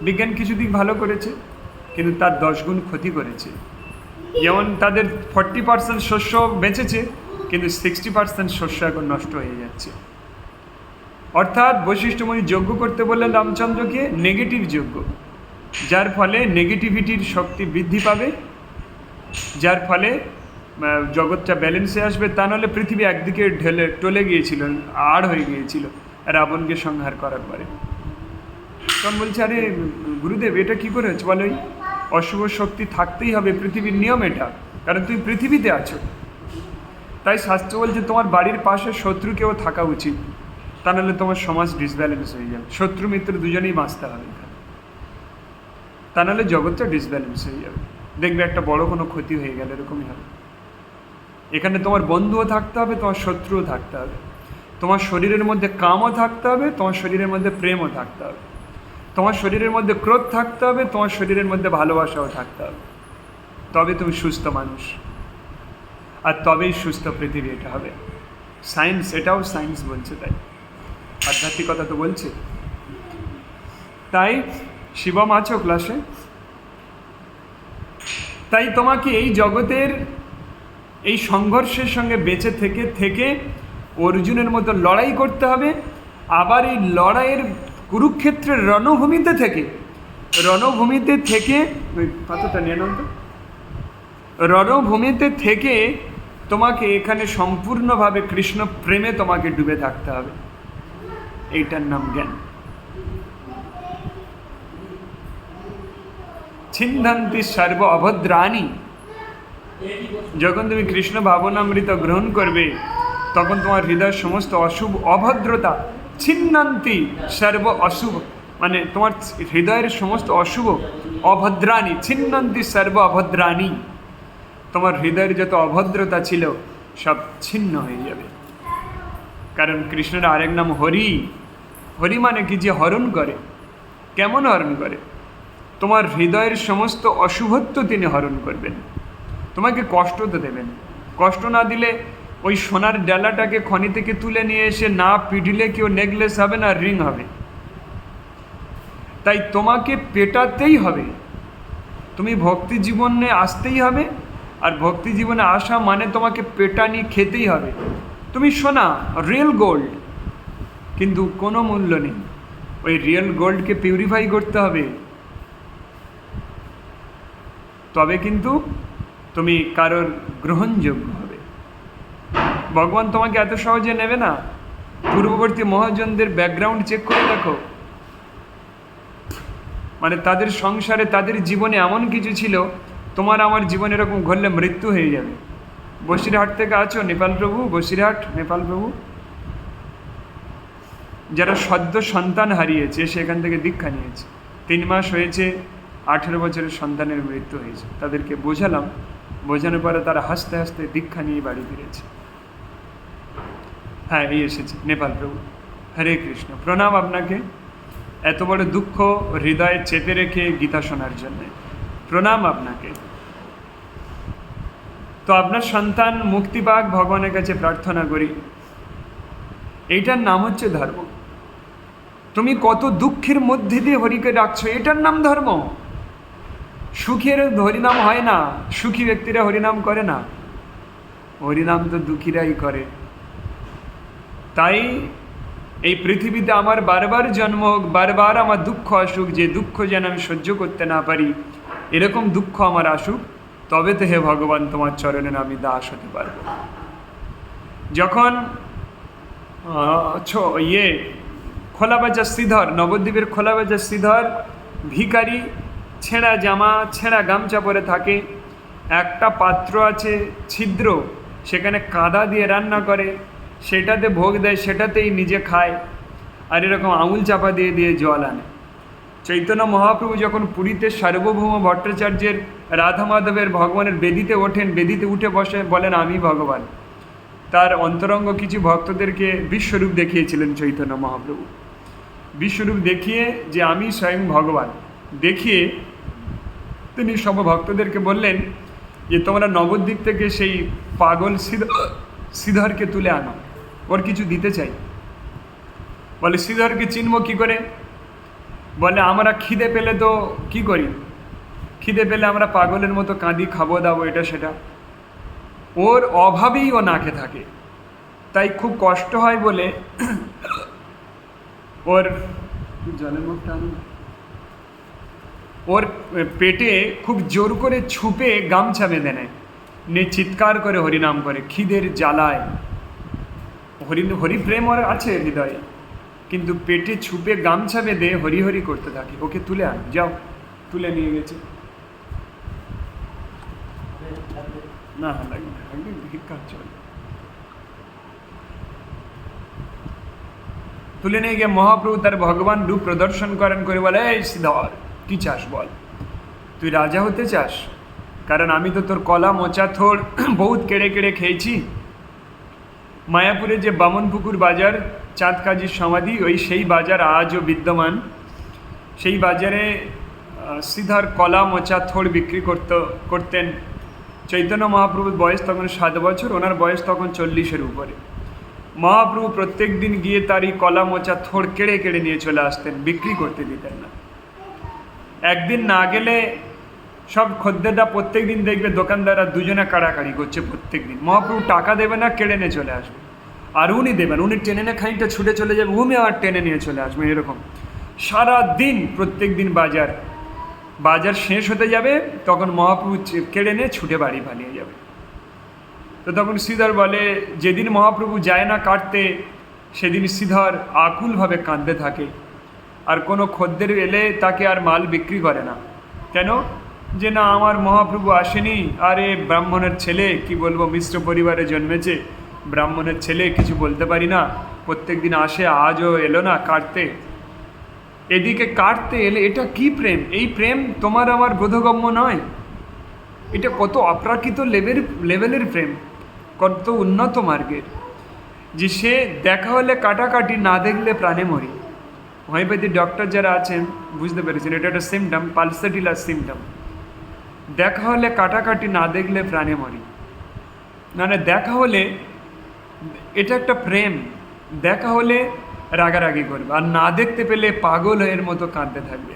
বিজ্ঞান কিছু দিক ভালো করেছে, কিন্তু তার 10 গুণ ক্ষতি করেছে। যেমন তাদের 40% শস্য বেঁচেছে, কিন্তু 60% শস্য এখন নষ্ট হয়ে যাচ্ছে। অর্থাৎ বশিষ্ঠ মুনি যজ্ঞ করতে বললেন রামচন্দ্রকে, নেগেটিভ যজ্ঞ, যার ফলে নেগেটিভিটির শক্তি বৃদ্ধি পাবে, যার ফলে জগৎটা ব্যালেন্সে আসবে। তা নাহলে পৃথিবী একদিকে টলে গিয়েছিল, আড় হয়ে গিয়েছিল রাবণকে সংহার করার পরে। তখন বলছে, আরে গুরুদেব এটা কী করে হচ্ছে? বলো, অশুভ শক্তি থাকতেই হবে, পৃথিবীর নিয়ম এটা, কারণ তুমি পৃথিবীতে আছো। তাই শাস্ত্র বলছে তোমার বাড়ির পাশে শত্রু কেউ থাকা উচিত, তা নাহলে তোমার সমাজ ডিসব্যালেন্স হয়ে যাবে। শত্রু মিত্র দুজনেই বাঁচতে হবে এখানে, তা নাহলে জগৎটা ডিসব্যালেন্স হয়ে যাবে। দেখবে একটা বড় কোনো ক্ষতি হয়ে গেলে এরকমই হবে। এখানে তোমার বন্ধুও থাকতে হবে, তোমার শত্রুও থাকতে হবে, তোমার শরীরের মধ্যে কামও থাকতে হবে, তোমার শরীরের মধ্যে প্রেমও থাকতে হবে, তোমার শরীরের মধ্যে ক্রোধ থাকতে হবে, তোমার শরীরের মধ্যে ভালোবাসাও থাকতে হবে। তবে তুমি সুস্থ মানুষ, আর তবেই সুস্থ পৃথিবী এটা হবে। সায়েন্স, এটাও সায়েন্স বলছে, তাই আধ্যাত্মিকতা তো বলছে। তাই শিবম আছো ক্লাসে? তাই তোমাকে এই জগতের এই সংঘর্ষের সঙ্গে বেঁচে থেকে থেকে অর্জুনের মতো লড়াই করতে হবে। আবার এই লড়াইয়ের কুরুক্ষেত্রের রণভূমিতে থেকে ওই পাতাটা নিয়ে নাও তো, রণভূমিতে থেকে তোমাকে এখানে সম্পূর্ণভাবে কৃষ্ণ প্রেমে তোমাকে ডুবে থাকতে হবে। এইটার নাম জ্ঞান। ছিন্দান্তি সর্ব অভদ্রাণী। যখন তুমি কৃষ্ণ ভাবনামৃত গ্রহণ করবে, তখন তোমার হৃদয়ের সমস্ত অশুভ অভদ্রতা ছিন্নান্তি সর্ব অশুভ, মানে তোমার হৃদয়ের সমস্ত অশুভ অভদ্রাণী, ছিন্নান্তি সর্ব অভদ্রাণী, তোমার হৃদয়ের যত অভদ্রতা ছিল সব ছিন্ন হয়ে যাবে। কারণ কৃষ্ণের আরেক নাম হরি। হরি মানে কি? যে হরণ করে। কেমন হরণ করে? তোমার হৃদয়ের সমস্ত অশুভত্ব তিনি হরণ করবেন, তোমাকে কষ্ট তো দেবেন। কষ্ট না দিলে ওই সোনার ডালাটাকে খনি থেকে তুলে নিয়ে এসে না পিটিলে কেউ নেকলেস হবে না, রিং হবে। তাই তোমাকে পেটাতেই হবে, তুমি ভক্তি জীবনে আসতেই হবে। আর ভক্তি জীবনে আসা মানে তোমাকে পেটানি খেতেই হবে। তুমি সোনা, রিয়েল গোল্ড, কিন্তু কোনো মূল্য নেই। ওই রিয়েল গোল্ডকে পিউরিফাই করতে হবে, তবে কিন্তু তুমি কারোর গ্রহণযোগ্য হবে। ভগবান তোমাকে এত সহজে নেবে না। পূর্ববর্তী মহাজনদের ব্যাকগ্রাউন্ড চেক করে দেখো, মানে তাদের সংসারে, তাদের জীবনে এমন কিছু ছিল, তোমার আমার জীবনে এরকম ঘটলে মৃত্যু হয়ে যাবে। বসিরহাট থেকে আছো? নেপাল প্রভু, বসিরহাট, নেপাল প্রভু। যারা সদ্য সন্তান হারিয়েছে সেখান থেকে দীক্ষা নিয়েছে। 3 মাস হয়েছে, 18 বছরের সন্তানের মৃত্যু হয়েছে। তাদেরকে বোঝালাম, বোঝানোর পরে তারা হাসতে হাসতে দীক্ষা নিয়ে বাড়ি ফিরেছে। হ্যাঁ, এই এসেছে নেপাল প্রভু। হরে কৃষ্ণ, প্রণাম আপনাকে, এত বড় দুঃখ হৃদয়ে চেপে রেখে গীতা শোনার জন্যে প্রণাম আপনাকে। তো আপনার সন্তান মুক্তি পাক, ভগবানের কাছে প্রার্থনা করি। এইটার নাম হচ্ছে ধর্ম। তুমি কত দুঃখের মধ্যে দিয়ে হরিকে ডাকছো, এটার নাম ধর্ম। সুখের হরিনাম হয় না, সুখী ব্যক্তিরা হরিনাম করে না, হরিনাম তো দুঃখীরাই করে। তাই এই পৃথিবীতে আমার বারবার জন্ম হোক, বারবার আমার দুঃখ আসুক, যে দুঃখ যেন আমি সহ্য করতে না পারি, এরকম দুঃখ আমার আসুক, তবে তো হে ভগবান তোমার চরণে আমি দাস হতে পারব। যখন খোলাবাজার শ্রীধর, নবদ্বীপের খোলাবাজার শ্রীধর ভিখারি, ছেঁড়া জামা ছেঁড়া গামছা পরে থাকে, একটা পাত্র আছে ছিদ্র, সেখানে কাদা দিয়ে রান্না করে, সেটাতে ভোগ দেয়, সেটাতেই নিজে খায়, আর এরকম আঙুল চাপা দিয়ে দিয়ে জল আনে। চৈতন্য মহাপ্রভু যখন পুরীতে সার্বভৌম ভট্টাচার্যের রাধা মাধবের ভগবানের বেদিতে ওঠেন, বেদিতে উঠে বসে বলেন আমি ভগবান, তার অন্তরঙ্গ কিছু ভক্তদেরকে বিশ্বরূপ দেখিয়েছিলেন চৈতন্য মহাপ্রভু। বিশ্বরূপ দেখিয়ে যে আমি স্বয়ং ভগবান দেখিয়ে তিনি সব ভক্তদেরকে বললেন যে তোমরা নবদ্বীপ থেকে সেই পাগল শ্রীধরকে তুলে আনো, ওর কিছু দিতে চাই। বলে শ্রীধরকে চিনব কী করে? বলে আমরা খিদে পেলে তো কি করি, খিদে পেলে আমরা পাগলের মতো কাঁদি, খাবো দাবো এটা সেটা, ওর অভাবেই ও না খেয়ে থাকে, তাই খুব কষ্ট হয় বলে ওর জলের মুখটা আনুন, ওর পেটে খুব জোর করে ছুপে গামছা বেঁধে নেয়, নিয়ে চিৎকার করে হরিনাম করে খিদের জ্বালায়। হরিপ্রেম ওর আছে হৃদয়ে, কিন্তু পেটে ছুপে গামছা বেঁধে হরি হরি করতে থাকে। ওকে তুলে আন, যাও। তুলে নিয়ে গেছে। না লাগবে না, একদম ভিক্ষা চলে। তুলে নিয়ে গিয়ে মহাপ্রভু তার ভগবান রূপ প্রদর্শন করেন, করে বলে এই শ্রীধর কি চাস বল, তুই রাজা হতে চাস? কারণ আমি তো তোর কলা মোচা থোড় বহুত কেড়ে কেড়ে খেয়েছি। মায়াপুরে যে বামনপুকুর বাজার, চাঁদ কাজীর সমাধি, ওই সেই বাজার আজও বিদ্যমান। সেই বাজারে শ্রীধর কলা মোচা থোড় বিক্রি করতেন। চৈতন্য মহাপ্রভুর বয়স তখন 7 বছর, ওনার বয়স তখন 40-এর উপরে। মহাপ্রভু প্রত্যেক দিন গিয়ে তার এই কলা মোচা থোড় কেড়ে কেড়ে নিয়ে চলে আসতেন, বিক্রি করতে দিতেন না। একদিন না গেলে সব খদ্দেররা প্রত্যেক দিন দেখবে দোকানদাররা দুজনে কাড়াকাড়ি করছে প্রত্যেক দিন। মহাপ্রভু টাকা দেবে না, কেড়ে নিয়ে চলে আসবে, আর উনি দেবেন, উনি টেনে নিয়ে খানিকটা ছুটে চলে যাবে, উনি আর টেনে নিয়ে চলে আসবে। এরকম সারা দিন প্রত্যেক দিন বাজার শেষ হতে যাবে, তখন মহাপ্রভু কেড়ে নিয়ে ছুটে বাড়ি পালিয়ে যাবে। তো তখন শ্রীধর বলে, যেদিন মহাপ্রভু যায় না কাটতে, সেদিন শ্রীধর আকুলভাবে কাঁদতে থাকে, আর কোনো খদ্দের এলে তাকে আর মাল বিক্রি করে না। কেন? যে না, আমার মহাপ্রভু আসেনি, আরে ব্রাহ্মণের ছেলে, কি বলবো, মিশ্র পরিবারে জন্মেছে, ব্রাহ্মণের ছেলে, কিছু বলতে পারি না, প্রত্যেক দিন আসে, আজও এলো না কাটতে। এদিকে কাটতে এলে, এটা কি প্রেম? এই প্রেম তোমার আমার বোধগম্য নয়। এটা কত অপ্রাকৃত লেভেলের প্রেম, কত উন্নত মার্গের, যে সে দেখা হলে কাটাকাটি, না দেখলে প্রাণে মরি। হোমিওপ্যাথি ডক্টর যারা আছেন বুঝতে পেরেছেন, এটা একটা সিমটম, পালসেটিলার সিমটম। দেখা হলে কাটাকাটি, না দেখলে প্রাণে মরি। মানে দেখা হলে এটা একটা প্রেম, দেখা হলে রাগারাগি করবে, আর না দেখতে পেলে পাগল এর মতো কাঁদতে থাকবে।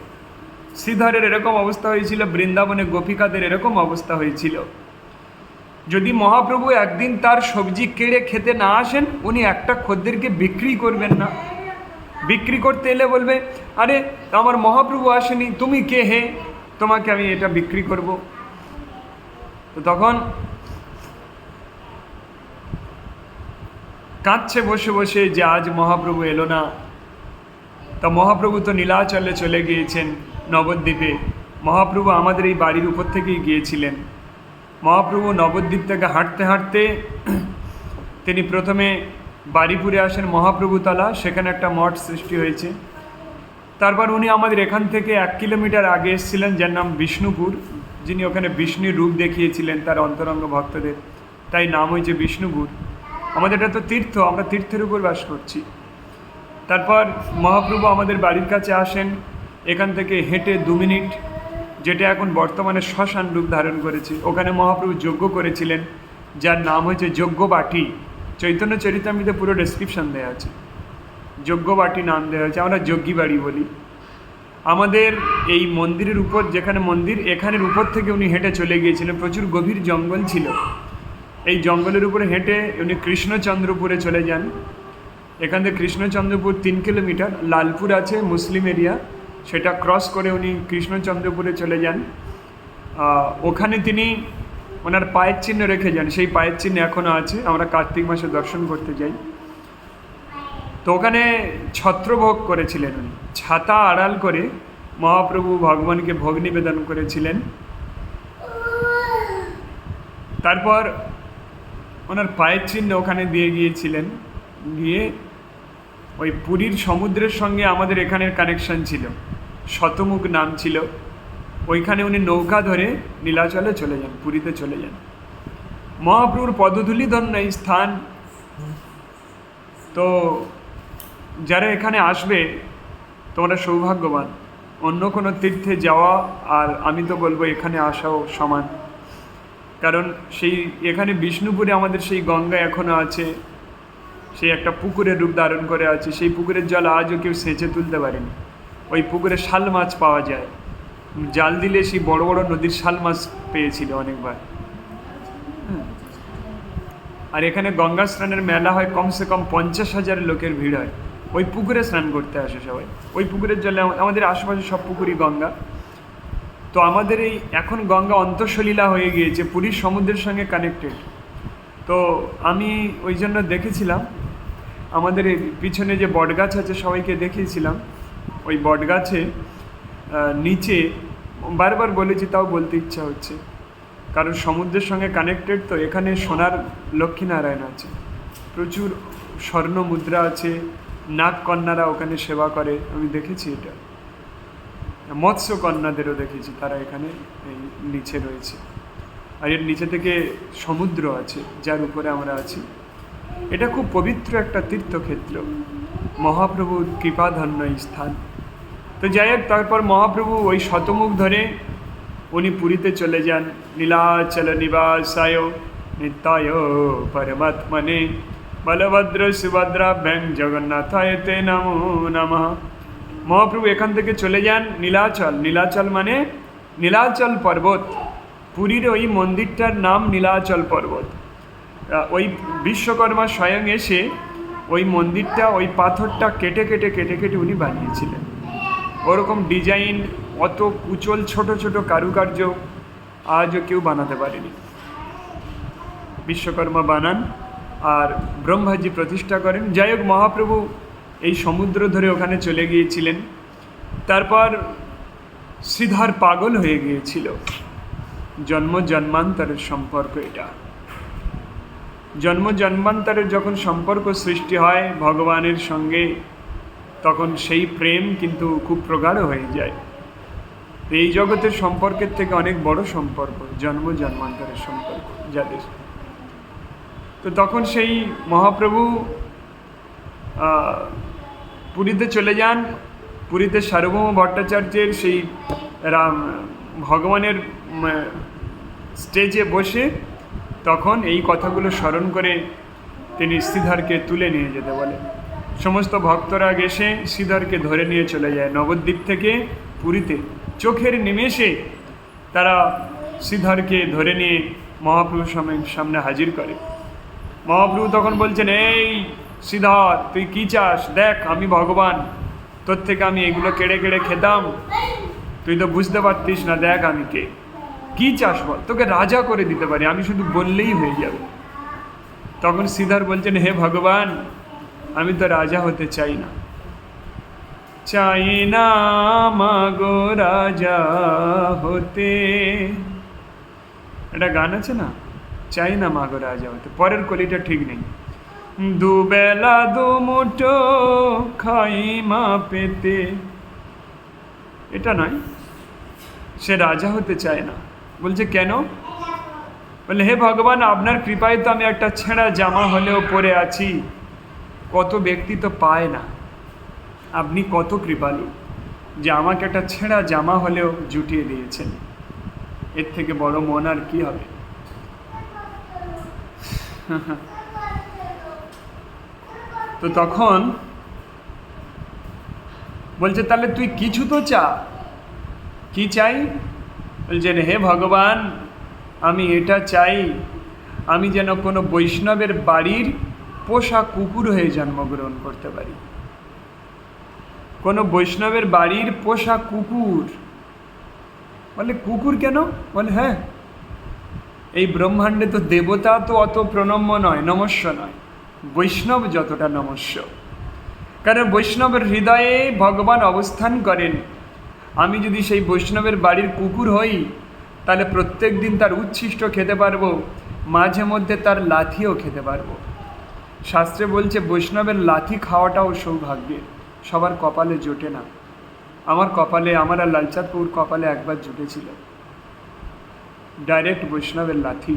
শ্রীধরের এরকম অবস্থা হয়েছিল, বৃন্দাবনে গোপিকাদের এরকম অবস্থা হয়েছিল। যদি মহাপ্রভু একদিন তার সবজি কেড়ে খেতে না আসেন, উনি একটা খদ্দেরকে বিক্রি করবেন না। বিক্রি করতে এলে বলবে, আরে আমার মহাপ্রভু আসেনি, তুমি কে হে, তোমাকে আমি এটা বিক্রি করব। তো তখন কাঁদছে বসে বসে যে আজ মহাপ্রভু এলো না। তা মহাপ্রভু তো নীলাচলে চলে গিয়েছেন নবদ্বীপে। মহাপ্রভু আমাদের এই বাড়ির উপর থেকেই গিয়েছিলেন। মহাপ্রভু নবদ্বীপ থেকে হাঁটতে হাঁটতে তিনি প্রথমে বারিপুরে আসেন মহাপ্রভুতলা, সেখানে একটা মঠ সৃষ্টি হয়েছে। তারপর উনি আমাদের এখান থেকে 1 কিলোমিটার আগে এসেছিলেন, যার নাম বিষ্ণুপুর, যিনি ওখানে বিষ্ণুর রূপ দেখিয়েছিলেন তার অন্তরঙ্গ ভক্তদের, তাই নাম হয়েছে বিষ্ণুপুর। আমাদের এটা তো তীর্থ, আমরা তীর্থের উপর বাস করছি। তারপর মহাপ্রভু আমাদের বাড়ির কাছে আসেন, এখান থেকে হেঁটে 2 মিনিট, যেটা এখন বর্তমানে শ্মশান রূপ ধারণ করেছে, ওখানে মহাপ্রভু যজ্ঞ করেছিলেন, যার নাম হয়েছে যজ্ঞবাটি। চৈতন্য চরিতামৃতে পুরো ডেসক্রিপশন দেওয়া আছে, যজ্ঞবাটি নাম দেওয়া হয়েছে, আমরা যজ্ঞী বাড়ি বলি। আমাদের এই মন্দিরের উপর, যেখানে মন্দির, এখানের উপর থেকে উনি হেঁটে চলে গিয়েছিলেন, প্রচুর গভীর জঙ্গল ছিল, এই জঙ্গলের উপরে হেঁটে উনি কৃষ্ণচন্দ্রপুরে চলে যান। এখান থেকে কৃষ্ণচন্দ্রপুর 3 কিলোমিটার, লালপুর আছে মুসলিম এরিয়া, সেটা ক্রস করে উনি কৃষ্ণচন্দ্রপুরে চলে যান। ওখানে তিনি ওনার পায়ের চিহ্ন রেখে যান, সেই পায়ের চিহ্ন এখনও আছে, আমরা কার্তিক মাসে দর্শন করতে যাই। তো ওখানে ছত্রভোগ করেছিলেন উনি, ছাতা আড়াল করে মহাপ্রভু ভগবানকে ভোগ নিবেদন করেছিলেন। তারপর ওনার পায়ের চিহ্ন ওখানে দিয়ে গিয়েছিলেন, গিয়ে ওই পুরীর সমুদ্রের সঙ্গে আমাদের এখানের কানেকশন ছিল, শতমুখ নাম ছিল, ওইখানে উনি নৌকা ধরে নীলাচলে চলে যান, পুরীতে চলে যান। মহাপ্রভুর পদধূলি ধন্য এই স্থান। তো যারা এখানে আসবে তোমরা সৌভাগ্যবান, অন্য কোনো তীর্থে যাওয়া আর আমি তো বলবো এখানে আসাও সমান। কারণ সেই এখানে বিষ্ণুপুরে আমাদের সেই গঙ্গা এখনও আছে, সেই একটা পুকুরের রূপ ধারণ করে আছে, সেই পুকুরের জল আজও কেউ সেঁচে তুলতে পারেনি। ওই পুকুরে শাল মাছ পাওয়া যায়, জাল দিলে সেই বড় বড় নদীর শাল মাছ পেয়েছিল অনেকবার। আর এখানে গঙ্গা স্নানের মেলা হয়, কমসে কম 50,000 লোকের ভিড় হয়, ওই পুকুরে স্নান করতে আসে সবাই। ওই পুকুরের জলে আমাদের আশেপাশে সব পুকুরই গঙ্গা। তো আমাদের এই এখন গঙ্গা অন্তঃসলীলা হয়ে গিয়েছে, পুরীর সমুদ্রের সঙ্গে কানেক্টেড। তো আমি ওই জন্য দেখেছিলাম, আমাদের এই পিছনে যে বটগাছ আছে সবাইকে দেখিয়েছিলাম, ওই বটগাছে নিচে বারবার বলেছি, তাও বলতে ইচ্ছা হচ্ছে, কারণ সমুদ্রের সঙ্গে কানেক্টেড। তো এখানে সোনার লক্ষ্মীনারায়ণ আছে, প্রচুর স্বর্ণ মুদ্রা আছে, নাগ কন্যারা ওখানে সেবা করে, আমি দেখেছি এটা। মৎস্য কন্যাদেরও দেখেছি, তারা এখানে এই নিচে রয়েছে। আর এর নিচে থেকে সমুদ্র আছে, যার উপরে আমরা আছি। এটা খুব পবিত্র একটা তীর্থক্ষেত্র, মহাপ্রভুর কৃপাধন্য এই স্থান। তো যাই হোক, তারপর মহাপ্রভু ওই শতমুখ ধরে উনি পুরীতে চলে যান। নীলাচল নিবাসায় নিত্যায় পরমাত্মনে বলভদ্র সুভদ্রাভ্যাং জগন্নাথায় তে নমো নমঃ। মহাপ্রভু এখান থেকে চলে যান নীলাচল। নীলাচল মানে নীলাচল পর্বত, পুরীর ওই মন্দিরটার নাম নীলাচল পর্বত। ওই বিশ্বকর্মা স্বয়ং এসে ওই মন্দিরটা, ওই পাথরটা কেটে কেটে কেটে কেটে উনি বানিয়েছিলেন। ওরকম ডিজাইন, অত কুচল ছোট ছোট কারুকার্য আজও কেউ বানাতে পারেনি। বিশ্বকর্মা বানান আর ব্রহ্মাজি প্রতিষ্ঠা করেন। যাই হোক, মহাপ্রভু এই সমুদ্র ধরে ওখানে চলে গিয়েছিলেন। তারপর শ্রীধর পাগল হয়ে গিয়েছিল। জন্ম জন্মান্তরের সম্পর্ক এটা। জন্ম জন্মান্তরের যখন সম্পর্ক সৃষ্টি হয় ভগবানের সঙ্গে, তখন সেই প্রেম কিন্তু খুব প্রগাঢ় হয়ে যায়। এই জগতের সম্পর্কের থেকে অনেক বড় সম্পর্ক জন্ম জন্মান্তরের সম্পর্ক যাদের। তো তখন সেই মহাপ্রভু পুরীতে চলে যান। পুরীতে সার্বভৌম ভট্টাচার্যের সেই ভগবানের স্টেজে বসে তখন এই কথাগুলো স্মরণ করে তিনি শ্রীধরকে তুলে নিয়ে যেতে বলেন। সমস্ত ভক্তরা এসে শ্রীধরকে ধরে নিয়ে চলে যায় নবদ্বীপ থেকে পুরীতে। চোখের নিমেষে তারা শ্রীধরকে ধরে নিয়ে মহাপ্রভুর সামনে হাজির করে। মহাপ্রভু তখন বলছেন, এই শ্রীধর, তুই কী চাস? দেখ, আমি ভগবান, তোর থেকে আমি এগুলো কেড়ে কেড়ে খেতাম, তুই তো বুঝতে পারতিস না, দেখ আমি কে, কী চাস বল, তোকে রাজা করে দিতে পারি, আমি শুধু বললেই হয়ে যাবে। তখন শ্রীধর বলছেন, হে ভগবান, আমি তো রাজা হতে চাই না, চাই না মাগো রাজা হতে। একটা গান আছে না, চাই না মাগো রাজা হতে, পরের কলিটা ঠিক নেই। দুবেলা দুমুঠো খাই মা পেতে, এটা নয়। সে রাজা হতে চায় না। বলছে কেন? বলে হে ভগবান, আপনার কৃপায় তো আমি একটা ছেঁড়া জামা হলেও পরে আছি। কত ব্যক্তি তো পায় না। আপনি কত কৃপালু যে আমাকে একটা ছেঁড়া জামা হলেও জুটিয়ে দিয়েছেন। এর থেকে বড় মন আর কি হবে? তো তখন বলছে তাহলে তুই কিছু তো চা। কি চাই? বলছে হে ভগবান, আমি এটা চাই, আমি যেন কোনো বৈষ্ণবের বাড়ির পোষা কুকুর হয়ে জন্মগ্রহণ করতে পারি। কোনো বৈষ্ণবের বাড়ির পোষা কুকুর। বলে কুকুর কেন? বলে হ্যাঁ, এই ব্রহ্মাণ্ডে তো দেবতা তো অত প্রণম্য নয়, নমস্য নয়, বৈষ্ণব যতটা নমস্য। কারণ বৈষ্ণবের হৃদয়ে ভগবান অবস্থান করেন। আমি যদি সেই বৈষ্ণবের বাড়ির কুকুর হই, তাহলে প্রত্যেক দিন তার উচ্ছিষ্ট খেতে পারবো, মাঝে মধ্যে তার লাথিও খেতে পারবো। শাস্ত্রে বলছে বৈষ্ণবের লাথি খাওয়াটাও সৌভাগ্যের, সবার কপালে জোটে না। আমার কপালে, আমার আর লালচাঁদপুর কপালে একবার জুটেছিল ডাইরেক্ট বৈষ্ণবের লাথি।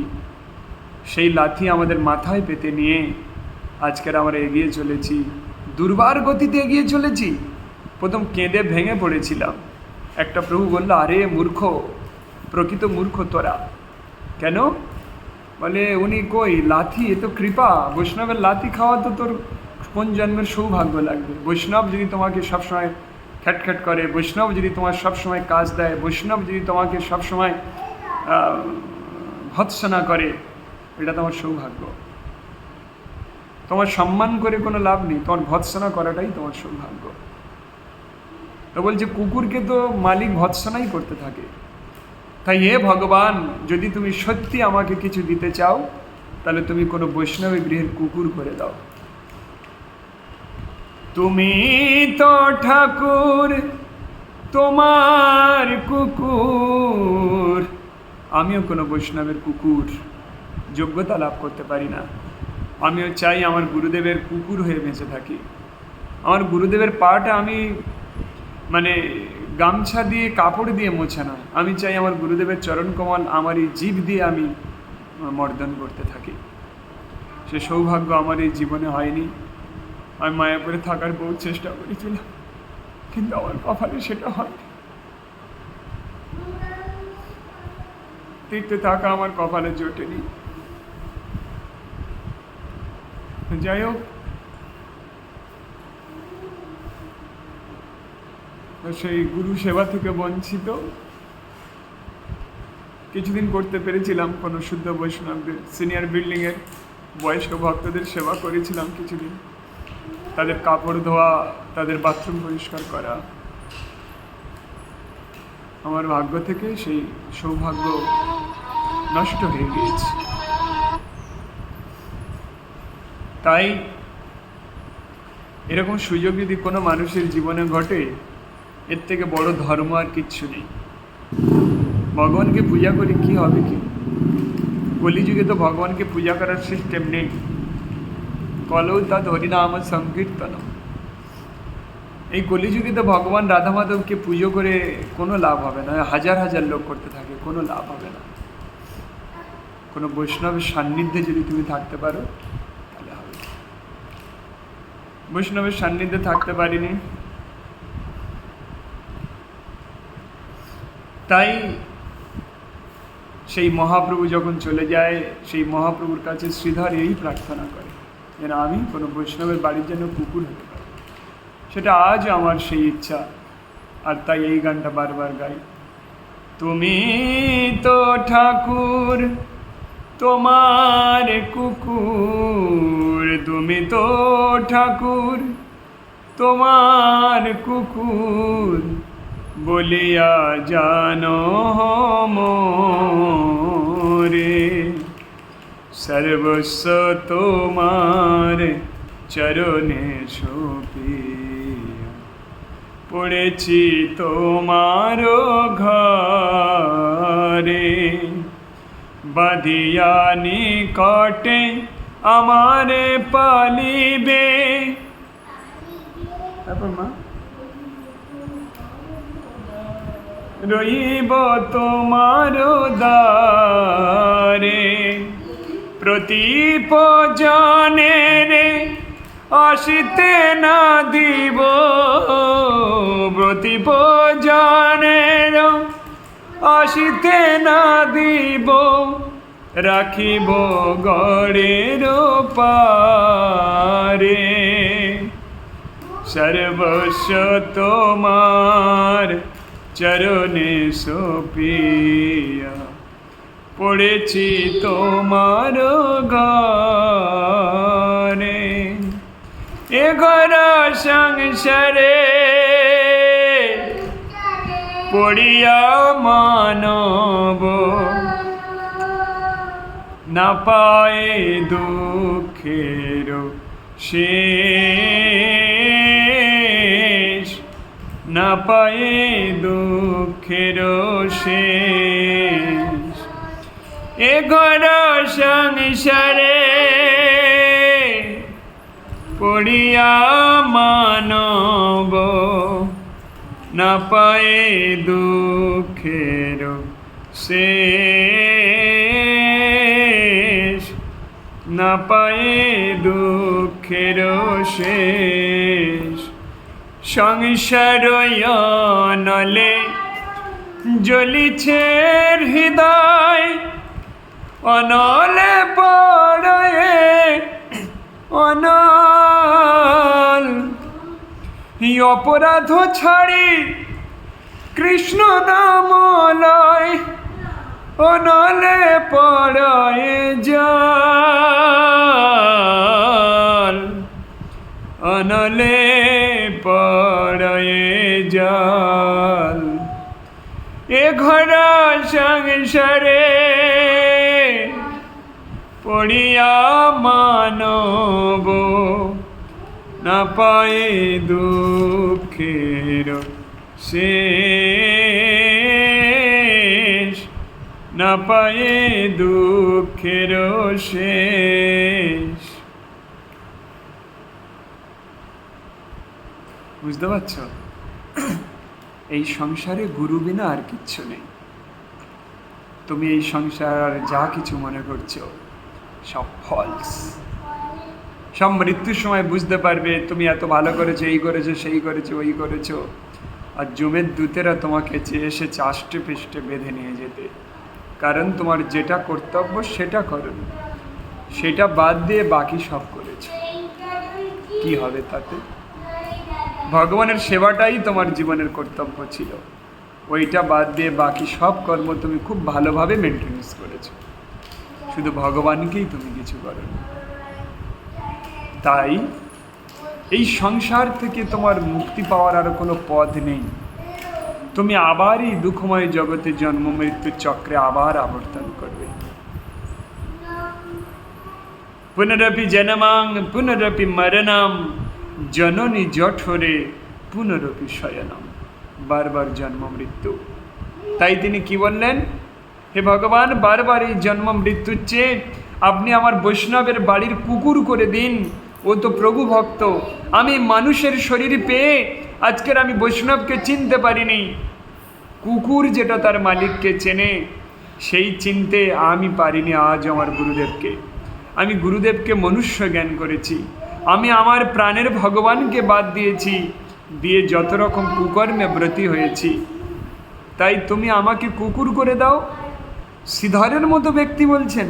সেই লাথি আমাদের মাথায় পেতে নিয়ে আজকের আমরা এগিয়ে চলেছি, দুর্বার গতিতে এগিয়ে চলেছি। প্রথম কেঁদে ভেঙে পড়েছিলাম। একটা প্রভু বলল, আরে মূর্খ, প্রকৃত মূর্খ তোরা। কেন? বলে উনি কই লাথি, এ তো কৃপা, বৈষ্ণবের লাথি খাওয়া তো তোর কোন জন্মের সৌভাগ্য লাগবে। বৈষ্ণব যদি তোমাকে সবসময় খ্যাটখ্যাট করে, বৈষ্ণব যদি তোমার সবসময় কাজ দেয়, বৈষ্ণব যদি তোমাকে সবসময় ভৎসনা করে, এটা তোমার সৌভাগ্য। তোমার সম্মান করে কোনো লাভ নেই, তোমার ভৎসনা করাটাই তোমার সৌভাগ্য। তো বলছে কুকুরকে তো মালিক ভৎসনাই করতে থাকে। তাই হে ভগবান, যদি তুমি সত্যি আমাকে কিছু দিতে চাও, তাহলে তুমি কোনো বৈষ্ণবের গৃহের কুকুর করে দাও। তুমি তো ঠাকুর, তোমার কুকুর। আমিও কোনো বৈষ্ণবের কুকুর, যোগ্যতা লাভ করতে পারি না। আমিও চাই আমার গুরুদেবের কুকুর হয়ে বেঁচে থাকি। আমার গুরুদেবের পাটা আমি মানে গামছা দিয়ে, কাপড় দিয়ে মোছা নয়, আমি চাই আমার গুরুদেবের চরণকমল আমার এই জীব দিয়ে আমি মর্দন করতে থাকি। সে সৌভাগ্য আমার এই জীবনে হয়নি। আমি মায়াপুরে থাকার বহু চেষ্টা করেছিলাম, কিন্তু আমার কপালে সেটা হয়নি। তীর্থে থাকা আমার কপালে জোটেনি। যাই হোক, সেই গুরু সেবা থেকে বঞ্চিত কিছুদিন করতে পেরেছিলাম। কোনো শুদ্ধ বৈষ্ণবদের সিনিয়র বিল্ডিংয়ের বয়স্ক ভক্তদের সেবা করেছিলাম কিছুদিন, তাদের কাপড় ধোয়া, তাদের বাথরুম পরিষ্কার করা। আমার ভাগ্য থেকে সেই সৌভাগ্য নষ্ট হয়ে গিয়েছে। তাই এরকম সুযোগ যদি কোনো মানুষের জীবনে ঘটে, এর থেকে বড় ধর্ম আর কিচ্ছু নেই। ভগবানকে পূজা করি কি হবে কি? কলিযুগে তো ভগবানকে পূজা করার সিস্টেম নেই। কলৌ তৎ হরিনাম সংকীর্তন। এই কলিযুগে তো ভগবান রাধা মাধবকে পুজো করে কোনো লাভ হবে না। হাজার হাজার লোক করতে থাকে, কোনো লাভ হবে না। কোনো বৈষ্ণবের সান্নিধ্যে যদি তুমি থাকতে পারো তাহলে হবে। বৈষ্ণবের সান্নিধ্যে থাকতে পারিনি, তাই সেই মহাপ্রভু যখন চলে যায়, সেই মহাপ্রভুর কাছে শ্রীধর এই প্রার্থনা করে যেন আমি কোনো বৈষ্ণবের বাড়ির জন্য কুকুর হতে পারি। সেটা আজ আমার সেই ইচ্ছা, আর তাই এই গানটা বারবার গাই। তুমি তো ঠাকুর, তোমার কুকুর, তুমি তো ঠাকুর, তোমার কুকুর, বলিয়া জানো মোরে, সর্বস্ব তোমার চরণে সপিয়া, পড়েছি তোমার ঘরে, বাঁধিয়া নিকটে আমারে পালিবে। তারপর মা, রইব তোমার দ্বারে, প্রদীপ জনের আসিতে না দিব, প্রদীপ জনের আসিতে না দিব, রাখিব গড়ের পারে। সর্বস্ব তোমার চরণে সপিয়া, পড়েছি তোমার গানে। এ ঘর সংসারে পড়িয়া মানব, না পায়ে দুঃখের শেষ, না পায়ে দুঃখের শেষ। এ ঘর সংসারে পড়িয়া মানব, না পায়ে দুঃখের শেষ, না পায়ে দুঃখের শেষ। সংসার নলে জ্বলিছে হৃদয়, অনলে পড়ে অনল। অপরাধ ছাড়ি কৃষ্ণ নাম লয়, অনলে পড়ে জল, অনলে পড়ে জল। এ ঘর সংসারে পড়িয়া মানব, না পায়ে দুঃখের শেষ, না পায়ে দুঃখের শেষ। বুঝতে পারছ? এই সংসারে গুরু বিনা আর কিচ্ছু নেই। তুমি এই সংসার যা কিছু মনে করছো সব ফলস। সব মৃত্যুর সময় বুঝতে পারবে তুমি এত ভালো করেছো, এই করেছো, সেই করেছো, ওই করেছো। আর জমের দূতেরা তোমাকে চেয়ে এসেছে আষ্টে পৃষ্ঠে বেঁধে নিয়ে যেতে। কারণ তোমার যেটা কর্তব্য সেটা করনি, সেটা বাদ দিয়ে বাকি সব করেছো। কি হবে তাতে? ভগবানের সেবাটাই তোমার জীবনের কর্তব্য ছিল, ওইটা বাদ দিয়ে বাকি সব কর্ম তুমি খুব ভালোভাবে মেনটেনেন্স করেছো, শুধু ভগবানকেই তুমি কিছু করোনি। তাই এই সংসার থেকে তোমার মুক্তি পাওয়ার আর কোনো পথ নেই। তুমি আবার এই দুঃখময় জগতে জন্ম মৃত্যুর চক্রে আবার আবর্তন করবে। পুনরপি জনমাং পুনরপি মরণম, জননী জঠরে পুনরপি শয়নম। বারবার জন্ম মৃত্যু। তাই তিনি কি বললেন? হে ভগবান, বারবার এই জন্ম মৃত্যুর চেয়ে আপনি আমার বৈষ্ণবের বাড়ির কুকুর করে দিন। ও তো প্রভু ভক্ত, আমি মানুষের শরীর পেয়ে আজকের আমি বৈষ্ণবকে চিনতে পারিনি। কুকুর যেটা তার মালিককে চেনে, সেই চিনতে আমি পারিনি আজ আমার গুরুদেবকে। আমি গুরুদেবকে মনুষ্য জ্ঞান করেছি, আমি আমার প্রাণের ভগবানকে বাদ দিয়েছি, দিয়ে যত রকম কুকর্মে ব্রতী হয়েছি। তাই তুমি আমাকে কুকুর করে দাও। শ্রীধরের মতো ব্যক্তি বলছেন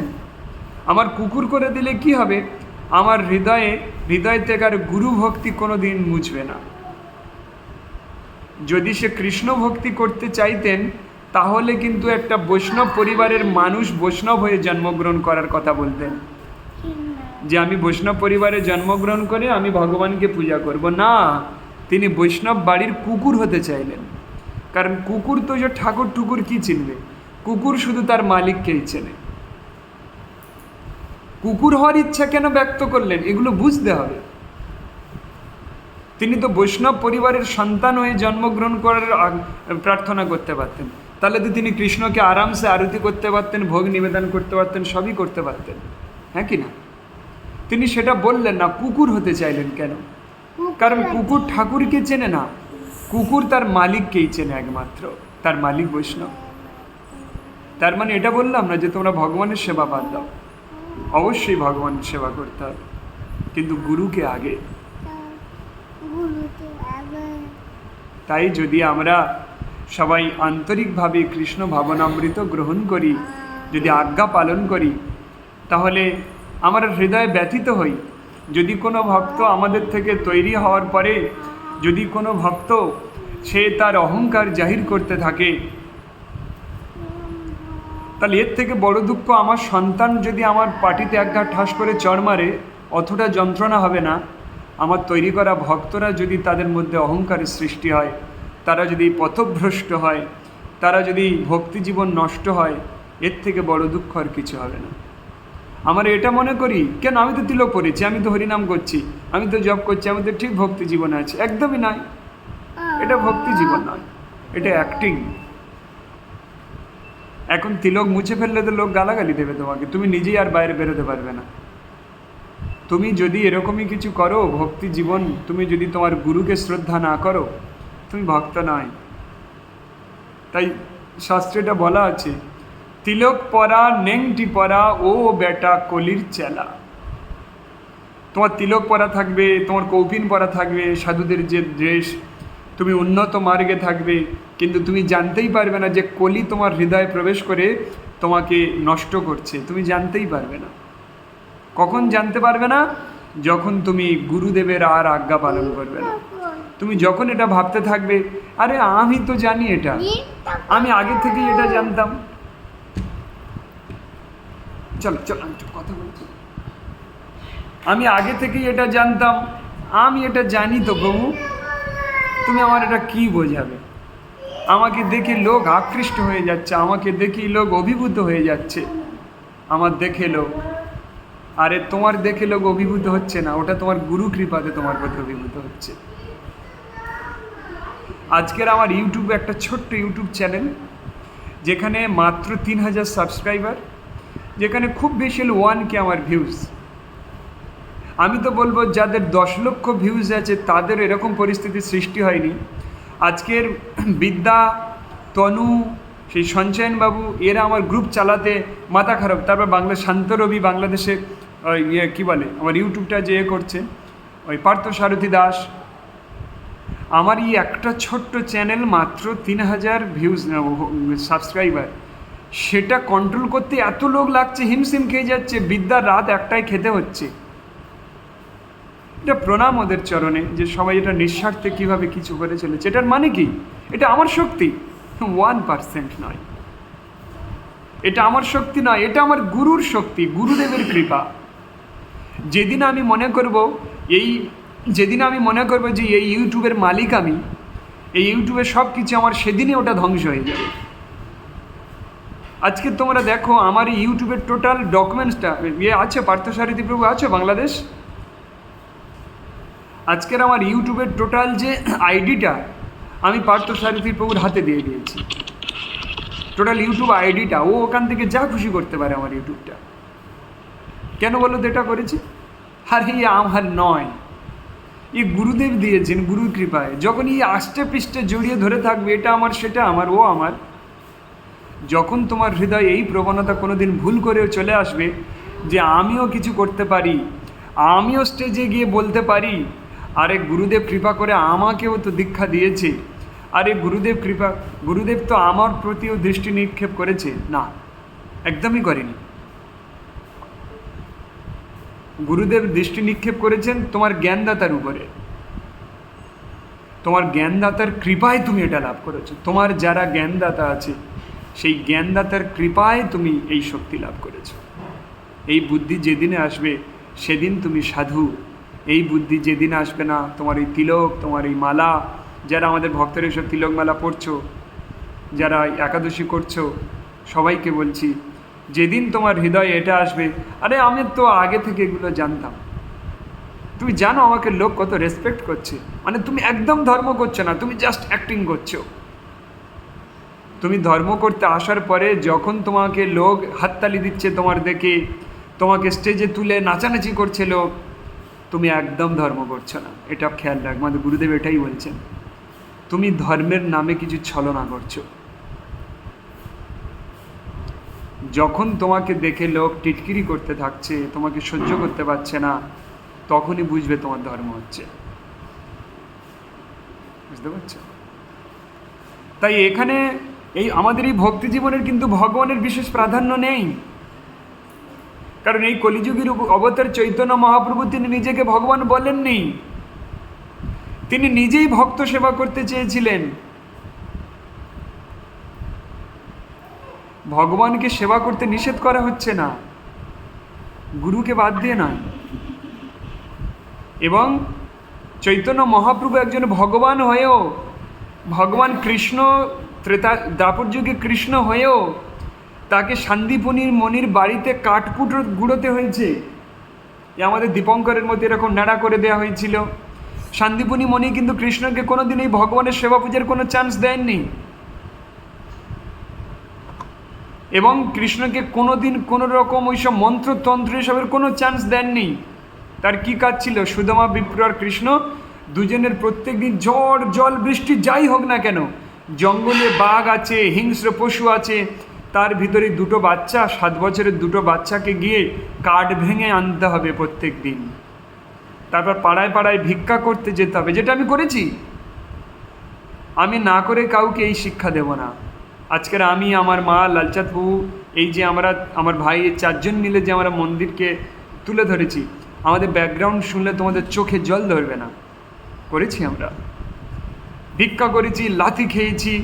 আমার কুকুর করে দিলে কি হবে? আমার হৃদয় থেকে আর গুরু ভক্তি কোনো দিন মুছবে না। যদি সে কৃষ্ণ ভক্তি করতে চাইতেন তাহলে কিন্তু একটা বৈষ্ণব পরিবারের মানুষ বৈষ্ণব হয়ে জন্মগ্রহণ করার কথা বলতেন, যে আমি বৈষ্ণব পরিবারে জন্মগ্রহণ করে আমি ভগবানকে পূজা করব না। তিনি বৈষ্ণব বাড়ির কুকুর হতে চাইলেন, কারণ কুকুর তো যে ঠাকুর টুকুর কি চিনবে, কুকুর শুধু তার মালিককেই চেনে। কুকুর হওয়ার ইচ্ছা কেন ব্যক্ত করলেন এগুলো বুঝতে হবে। তিনি তো বৈষ্ণব পরিবারের সন্তান হয়ে জন্মগ্রহণ করার প্রার্থনা করতে পারতেন, তাহলে তো তিনি কৃষ্ণকে আরামসে আরতি করতে পারতেন, ভোগ নিবেদন করতে পারতেন, সবই করতে পারতেন, হ্যাঁ কি না? তিনি সেটা বললেন না, কুকুর হতে চাইলেন কেন? কারণ কুকুর ঠাকুরকে চেনে না, কুকুর তার মালিককেই চেনে একমাত্র, তার মালিক বৈষ্ণব। তার মানে এটা বললাম না যে তোমরা ভগবানের সেবা বাদ দাও, অবশ্যই ভগবানের সেবা করতে হবে, কিন্তু গুরুকে আগে। তাই যদি আমরা সবাই আন্তরিকভাবে কৃষ্ণ ভাবনামৃত গ্রহণ করি, যদি আজ্ঞা পালন করি, তাহলে আমরা হৃদয়ে ব্যথিত হই। যদি কোনো ভক্ত আমাদের থেকে তৈরি হওয়ার পরে যদি কোনো ভক্ত সে তার অহংকার জাহির করতে থাকে, তাহলে এর থেকে বড় দুঃখ আমার সন্তান যদি আমার পাটিতে একঘাত ঠাস করে চড় মারে, অতটা যন্ত্রণা হবে না। আমার তৈরি করা ভক্তরা যদি তাদের মধ্যে অহংকারের সৃষ্টি হয়, তারা যদি পথভ্রষ্ট হয়, তারা যদি ভক্তি জীবন নষ্ট হয়, এর থেকে বড় দুঃখ আর কিছু হবে না। আমরা এটা মনে করি, কেন আমি তো তিলক পড়েছি, আমি তো হরিনাম করছি, আমি তো জপ করছি, আমি তো ঠিক ভক্তি জীবনে আছি। একদমই নয়, এটা ভক্তি জীবন নয়, এটা অ্যাক্টিং। এখন তিলক মুছে ফেললে তো লোক গালাগালি দেবে তোমাকে, তুমি নিজেই আর বাইরে বেরোতে পারবে না। তুমি যদি এরকমই কিছু করো ভক্তি জীবন, তুমি যদি তোমার গুরুকে শ্রদ্ধা না করো, তুমি ভক্ত নয়। তাই শাস্ত্রে বলা আছে, তিলক পরা নেংটি পরা ও বেটা কলির চেলা। তোমার তিলক পরা থাকবে, তোমার কৌপিন পরা থাকবে, সাধুদের যে ড্রেস, তুমি উন্নত মার্গে থাকবে, কিন্তু তুমি জানতেই পারবে না যে কলি তোমার হৃদয়ে প্রবেশ করে তোমাকে নষ্ট করছে, তুমি জানতেই পারবে না। কখন জানতে পারবে না? যখন তুমি গুরুদেবের আর আজ্ঞা পালন করবে না। তুমি যখন এটা ভাবতে থাকবে, আরে আমি তো জানি, এটা আমি আগে থেকেই এটা জানতাম। চলো চলো আমি কথা বলছি, আমি আগে থেকেই এটা জানতাম, আমি এটা জানি তো প্রভু, তুমি আমার এটা কি বোঝাবে? আমাকে দেখে লোক আকৃষ্ট হয়ে যাচ্ছে, আমাকে দেখে লোক অভিভূত হয়ে যাচ্ছে, আমার দেখে লোক। আরে তোমার দেখে লোক অভিভূত হচ্ছে না, ওটা তোমার গুরু কৃপাতে তোমার প্রতি অভিভূত হচ্ছে। আজকের আমার ইউটিউবে একটা ছোট্ট ইউটিউব চ্যানেল, যেখানে মাত্র 3000 সাবস্ক্রাইবার, যেখানে খুব বেশি হলো 1K আমার ভিউজ। আমি তো বলবো যাদের 10 লক্ষ ভিউজ আছে তাদের এরকম পরিস্থিতির সৃষ্টি হয়নি। আজকের বিদ্যা, তনু, সেই সঞ্চয়নবাবু, এরা আমার গ্রুপ চালাতে মাথা খারাপ। তারপর শান্তরবি বাংলাদেশে কী বলে আমার ইউটিউবটা যে করছে, ওই পার্থসারথী দাস। আমার এই একটা ছোট্ট চ্যানেল, মাত্র 3000 ভিউজ সাবস্ক্রাইবার, সেটা কন্ট্রোল করতে এত লোক লাগছে, হিমশিম খেয়ে যাচ্ছে, বিদ্যার রাত একটাই খেতে হচ্ছে। এটা প্রণাম ওদের চরণে যে সবাই এটা নিঃস্বার্থে কীভাবে কিছু করে চলেছে। এটার মানে কি? এটা আমার শক্তি 1% নয়, এটা আমার শক্তি নয়, এটা আমার গুরুর শক্তি, গুরুদেবের কৃপা। যেদিন আমি মনে করব যে এই ইউটিউবের মালিক আমি, এই ইউটিউবের সব কিছু আমার, সেদিনই ওটা ধ্বংস হয়ে যাবে। আজকে তোমরা দেখো আমার এই ইউটিউবের টোটাল ডকুমেন্টসটা আছে, পার্থসারথী প্রভু আছে বাংলাদেশ। আজকের আমার ইউটিউবের টোটাল যে আইডিটা আমি পার্থসারথী প্রভুর হাতে দিয়ে দিয়েছি, টোটাল ইউটিউব আইডিটা। ও ওখান থেকে যা খুশি করতে পারে আমার ইউটিউবটা। কেন বলো তো এটা করেছি? আর এই আমার নয়, এই গুরুদেব দিয়েছেন, গুরুর কৃপায়। যখন এই আষ্টে পৃষ্ঠে জড়িয়ে ধরে থাকবে, এটা আমার, সেটা আমার, ও আমার, যখন তোমার হৃদয়ে এই প্রবণতা কোনোদিন ভুল করেও চলে আসবে যে আমিও কিছু করতে পারি, আমিও স্টেজে গিয়ে বলতে পারি, আরে গুরুদেব কৃপা করে আমাকেও তো দীক্ষা দিয়েছে, আরে গুরুদেব তো আমার প্রতিও দৃষ্টি নিক্ষেপ করেছে, না, একদমই করেনি। গুরুদেব দৃষ্টি নিক্ষেপ করেছেন তোমার জ্ঞানদাতার উপরে, তোমার জ্ঞানদাতার কৃপায় তুমি এটা লাভ করেছো। তোমার যারা জ্ঞানদাতা আছে, সেই জ্ঞানদাতার কৃপায় তুমি এই শক্তি লাভ করেছো। এই বুদ্ধি যেদিনে আসবে সেদিন তুমি সাধু। এই বুদ্ধি যেদিন আসবে না, তোমার এই তিলক, তোমার এই মালা, যারা আমাদের ভক্তরা এসব তিলক মালা পড়ছো, যারা একাদশী করছো, সবাইকে বলছি, যেদিন তোমার হৃদয়ে এটা আসবে, আরে আমি তো আগে থেকে এগুলো জানতাম। তুমি জানো আমাকে লোক কত রেসপেক্ট করছে, মানে তুমি একদম ধর্ম করছো না, তুমি জাস্ট অ্যাক্টিং করছো। তুমি ধর্ম করতে আসার পরে যখন তোমাকে লোক হাততালি দিচ্ছে তোমার দেখে, তোমাকে স্টেজে তুলে নাচানাচি করছে লোক, তুমি একদম ধর্ম করছো না। এটা খেয়াল রাখ, আমাদের গুরুদেব এটাই বলছেন, তুমি ধর্মের নামে কিছু ছলনা করছো। যখন তোমাকে দেখে লোক টিটকিরি করতে থাকছে, তোমাকে সহ্য করতে পারছে না, তখনই বুঝবে তোমার ধর্ম হচ্ছে। বুঝতে পারছো? তাই এখানে এই আমাদের এই ভক্তি জীবনের কিন্তু ভগবানের বিশেষ প্রাধান্য নেই। কারণ এই কলিযুগের অবতার চৈতন্য মহাপ্রভু তিনি নিজেকে ভগবান বলেননি, তিনি নিজেই ভক্ত সেবা করতে চেয়েছিলেন। ভগবানকে সেবা করতে নিষেধ করা হচ্ছে না, গুরুকে বাদ দিয়ে নয়। এবং চৈতন্য মহাপ্রভু একজন ভগবান হয়েও, ভগবান কৃষ্ণ দ্বাপর যুগে কৃষ্ণ হয়েও তাকে শান্তিপুনির মনির বাড়িতে কাঠকুটো গুঁড়োতে হয়েছে। আমাদের দীপঙ্করের মধ্যে এরকম নাড়া করে দেওয়া হয়েছিল। শান্তিপুনি মণি কিন্তু কৃষ্ণকে কোনোদিন এই ভগবানের সেবা পূজার কোনো চান্স দেননি, এবং কৃষ্ণকে কোনোদিন কোনো রকম ওইসব মন্ত্রতন্ত্র এসবের কোনো চান্স দেননি। তার কি কাজ ছিল? সুদামা বিপ্র আর কৃষ্ণ দুজনের প্রত্যেক দিন ঝড় জল বৃষ্টি যাই হোক না কেন, জঙ্গলে বাঘ আছে, হিংস্র পশু আছে, তার ভিতরে দুটো বাচ্চা, 7 বছরের দুটো বাচ্চাকে গিয়ে কাঠ ভেঙে আনতে হবে প্রত্যেক দিন। তারপর পাড়ায় পাড়ায় ভিক্ষা করতে যেতে হবে, যেটা আমি করেছি। আমি না করে কাউকে এই শিক্ষা দেব না। আজকের আমি, আমার মা, লালচাঁদ বাবু, এই যে আমরা, আমার ভাই, এই 4 জন মিলে যে আমরা মন্দিরকে তুলে ধরেছি, আমাদের ব্যাকগ্রাউন্ড শুনলে তোমাদের চোখে জল ধরবে না। করেছি আমরা, ভিক্ষা করেছি, লাথি খেয়েছি,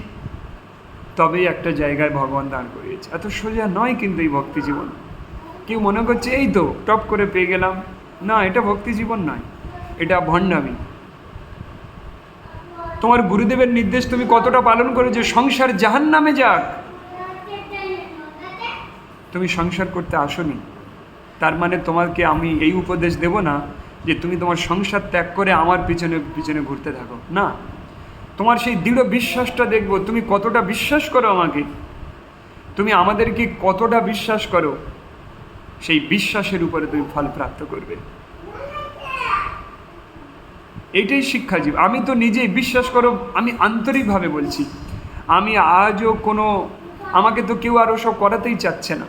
তবেই একটা জায়গায় ভগবান দান করিয়েছে। এত সোজা নয় কিন্তু এই ভক্তি জীবন। কেউ মনে করছে এই তো টপ করে পেয়ে গেলাম, না, এটা ভক্তি জীবন নয়, এটা ভণ্ডামি। তোমার গুরুদেবের নির্দেশ তুমি কতটা পালন করেছো? সংসার জাহান্নামে যাক, তুমি সংসার করতে আসোনি। তার মানে তোমাকে আমি এই উপদেশ দেব না যে তুমি তোমার সংসার ত্যাগ করে আমার পিছনে পিছনে ঘুরতে থাকো, না। তোমার সেই দৃঢ় বিশ্বাসটা দেখব, তুমি কতটা বিশ্বাস করো আমাকে, তুমি আমাদেরকে কতটা বিশ্বাস করো, সেই বিশ্বাসের উপরে তুমি ফল প্রাপ্ত করবে। এইটাই শিক্ষাজীব। আমি তো নিজেই, বিশ্বাস করো, আমি আন্তরিকভাবে বলছি, আমি আজও আমাকে তো কেউ আরও সব করাতেই চাচ্ছে না।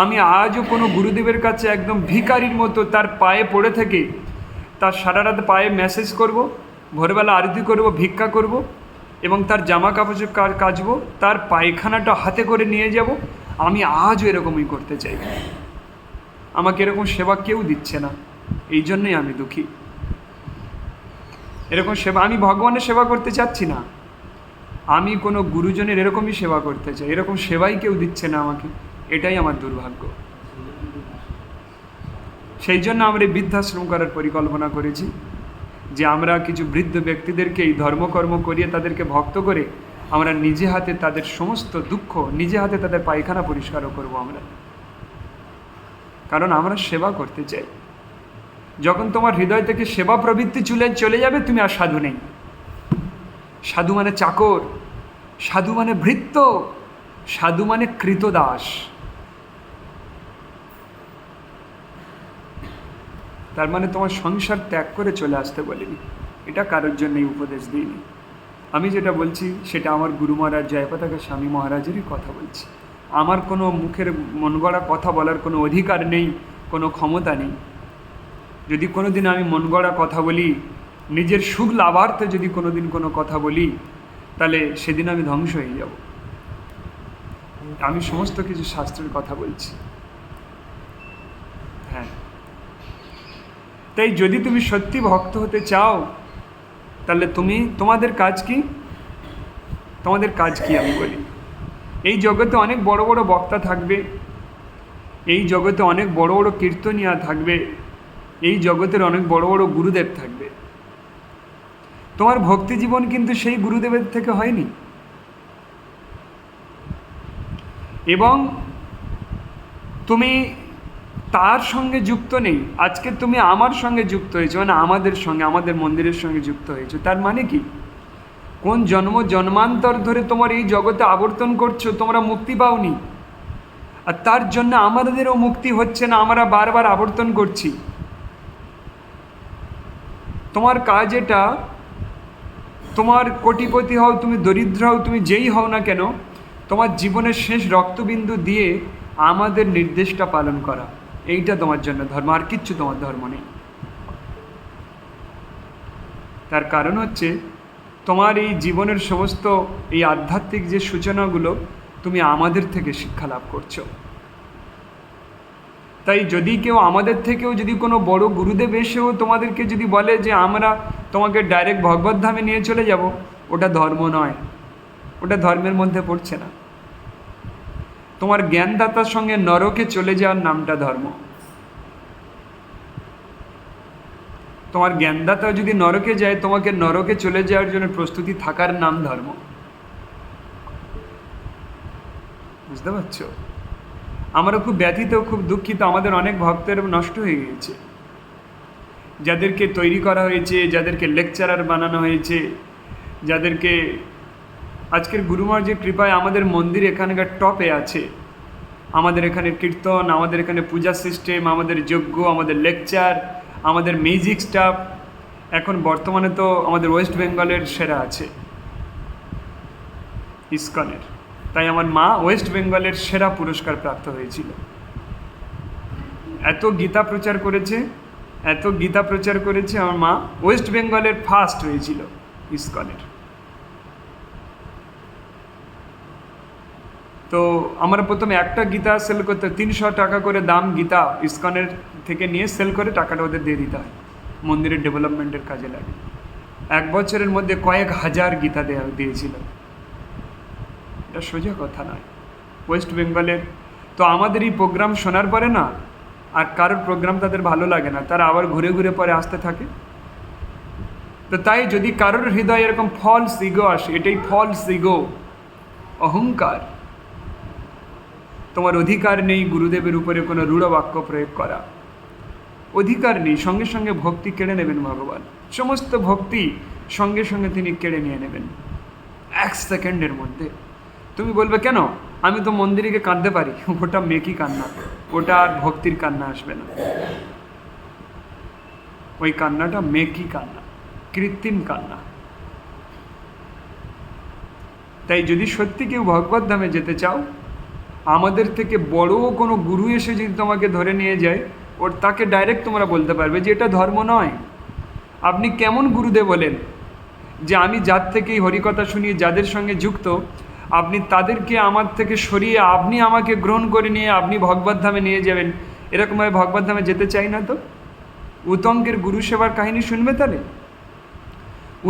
আমি আজও কোনো গুরুদেবের কাছে একদম ভিখারির মতো তার পায়ে পড়ে থেকে তার সারা রাত পায়ে মেসেজ করব, ভোরবেলা আরতি করব, ভিক্ষা করব, এবং তার জামা কাপড় কাচবো, তার পায়খানাটা হাতে করে নিয়ে যাব। আমি আজও এরকমই করতে চাই। আমাকে এরকম সেবা কেউ দিচ্ছে না, এই জন্যই আমি দুঃখী। এরকম সেবা আমি ভগবানের সেবা করতে চাচ্ছি না, আমি কোনো গুরুজনের এরকমই সেবা করতে চাই। এরকম সেবাই কেউ দিচ্ছে না আমাকে, এটাই আমার দুর্ভাগ্য। সেই জন্য আমরা এই বৃদ্ধাশ্রম করার পরিকল্পনা করেছি, যে আমরা কিছু বৃদ্ধ ব্যক্তিদেরকে এই ধর্মকর্ম করিয়ে তাদেরকে ভক্ত করে আমরা নিজে হাতে তাদের সমস্ত দুঃখ, নিজে হাতে তাদের পায়খানা পরিষ্কারও করব আমরা, কারণ আমরা সেবা করতে চাই। যখন তোমার হৃদয় থেকে সেবা প্রবৃত্তি চলে যাবে, তুমি আর সাধু নেই। সাধু মানে চাকর, সাধু মানে ভৃত্য, সাধু মানে কৃতদাস। তার মানে তোমার সংসার ত্যাগ করে চলে আসতে বলিনি, এটা কারোর জন্যই উপদেশ দিইনি। আমি যেটা বলছি সেটা আমার গুরু মহারাজ জয়পতাকা স্বামী মহারাজেরই কথা বলছি। আমার কোনো মুখের মন গড়া কথা বলার কোনো অধিকার নেই, কোনো ক্ষমতা নেই। যদি কোনো দিন আমি মন গড়া কথা বলি, নিজের সুখ লাভার্থে যদি কোনো দিন কোনো কথা বলি, তাহলে সেদিন আমি ধ্বংস হয়ে যাব। আমি সমস্ত কিছু শাস্ত্রের কথা বলছি। হ্যাঁ, তাই যদি তুমি সত্যি ভক্ত হতে চাও, তাহলে তোমাদের কাজ কি? তোমাদের কাজ কি আমি বলি। এই জগতে অনেক বড় বড় বক্তা থাকবে, এই জগতে অনেক বড় বড় কীর্তনিয়া থাকবে, এই জগতের অনেক বড় বড় গুরুদেব থাকবে। তোমার ভক্তি জীবন কিন্তু সেই গুরুদেবের থেকে হয়নি, এবং তুমি তার সঙ্গে যুক্ত নেই। আজকে তুমি আমার সঙ্গে যুক্ত হয়েছো, মানে আমাদের সঙ্গে, আমাদের মন্দিরের সঙ্গে যুক্ত হয়েছো। তার মানে কি? কোন জন্মান্তর ধরে তোমার এই জগতে আবর্তন করছো, তোমরা মুক্তি পাওনি। আর তার জন্য আমাদেরও মুক্তি হচ্ছে না, আমরা বারবার আবর্তন করছি। তোমার কাজ এটা, তোমার কোটিপতি হও, তুমি দরিদ্র হও, তুমি যেই হও না কেন, তোমার জীবনের শেষ রক্তবিন্দু দিয়ে আমাদের নির্দেশটা পালন করা, এইটা তোমার জন্য ধর্ম, আর কিচ্ছু তোমার ধর্ম নেই। তার কারণ হচ্ছে তোমার এই জীবনের সমস্ত এই আধ্যাত্মিক যে সূচনাগুলো তুমি আমাদের থেকে শিক্ষা লাভ করছো। তাই যদি কেউ আমাদের থেকেও যদি কোনো বড় গুরুদেব এসেও তোমাদেরকে যদি বলে যে আমরা তোমাকে ডাইরেক্ট ভগবত ধামে নিয়ে চলে যাব, ওটা ধর্ম নয়, ওটা ধর্মের মধ্যে পড়ছে না। তোমার জ্ঞানদাতার সঙ্গে নরকে চলে যাওয়ার নামটা ধর্ম। তোমার জ্ঞানদাতা যদি নরকে যায়, তোমাকে নরকে চলে যাওয়ার জন্য প্রস্তুতি থাকার নাম ধর্ম। বুঝতে পারছো? আমরা খুব ব্যথিত, খুব দুঃখিত, আমাদের অনেক ভক্তের নষ্ট হয়ে গিয়েছে, যাদেরকে তৈরি করা হয়েছে, যাদেরকে লেকচারার বানানো হয়েছে, যাদেরকে আজকের গুরুমার যে কৃপায় আমাদের মন্দির এখানকার টপে আছে। আমাদের এখানে কীর্তন, আমাদের এখানে পূজা সিস্টেম, আমাদের যজ্ঞ, আমাদের লেকচার, আমাদের মিউজিক স্টাফ এখন বর্তমানে তো আমাদের ওয়েস্ট বেঙ্গলের সেরা আছে, ইসকনের। তাই আমার মা ওয়েস্ট বেঙ্গলের সেরা পুরস্কার প্রাপ্ত হয়েছিল। এত গীতা প্রচার করেছে, এত গীতা প্রচার করেছে, আমার মা ওয়েস্ট বেঙ্গলের ফার্স্ট হয়েছিল ইসকনের। তো আমরা প্রথমে একটা গীতা সেল করতে 300 টাকা করে দাম গীতা ইসকনের থেকে নিয়ে সেল করে টাকাটা ওদের দিয়ে দিতে হয়, মন্দিরের ডেভেলপমেন্টের কাজে লাগে। 1 বছরের মধ্যে কয়েক হাজার গীতা দিয়েছিল। এটা সোজা কথা নয়। ওয়েস্ট বেঙ্গলের তো আমাদের এই প্রোগ্রাম শোনার পরে না আর কারোর প্রোগ্রাম তাদের ভালো লাগে না, তারা আবার ঘুরে ঘুরে পরে আসতে থাকে। তো তাই যদি কারোর হৃদয়ে এরকম ফলস ইগো আসে, এটাই ফলস ইগো, অহংকার। তোমার অধিকার নেই গুরুদেবের উপরে কোনো রূঢ় বাক্য প্রয়োগ করা, অধিকার নেই। সঙ্গে সঙ্গে ভক্তি কেড়ে নেবেন ভগবান, সমস্ত ভক্তি সঙ্গে সঙ্গে তিনি কেড়ে নিয়ে নেবেন 1 সেকেন্ডের মধ্যে। তুমি বলবে কেন, আমি তো মন্দিরে গিয়ে কাঁদতে পারি, ওটা মেকি কান্না, ওটা আর ভক্তির কান্না আসবে না। ওই কান্নাটা মেকি কান্না, কৃত্রিম কান্না। তাই যদি সত্যি কেউ ভগবত ধামে যেতে চাও, আমাদের থেকে বড় কোনো গুরু এসে যদি তোমাকে ধরে নিয়ে যায়, ওর তাকে ডাইরেক্ট তোমরা বলতে পারবে যে এটা ধর্ম নয়। আপনি কেমন গুরুদেব বলেন যে আমি যার থেকেই হরিকথা শুনি, যাদের সঙ্গে যুক্ত, আপনি তাদেরকে আমার থেকে সরিয়ে আপনি আমাকে গ্রহণ করে নিয়ে আপনি ভগবত ধামে নিয়ে যাবেন? এরকমভাবে ভগবত ধামে যেতে চাই না তো। উতঙ্কের গুরু সেবার কাহিনী শুনবে তাহলে?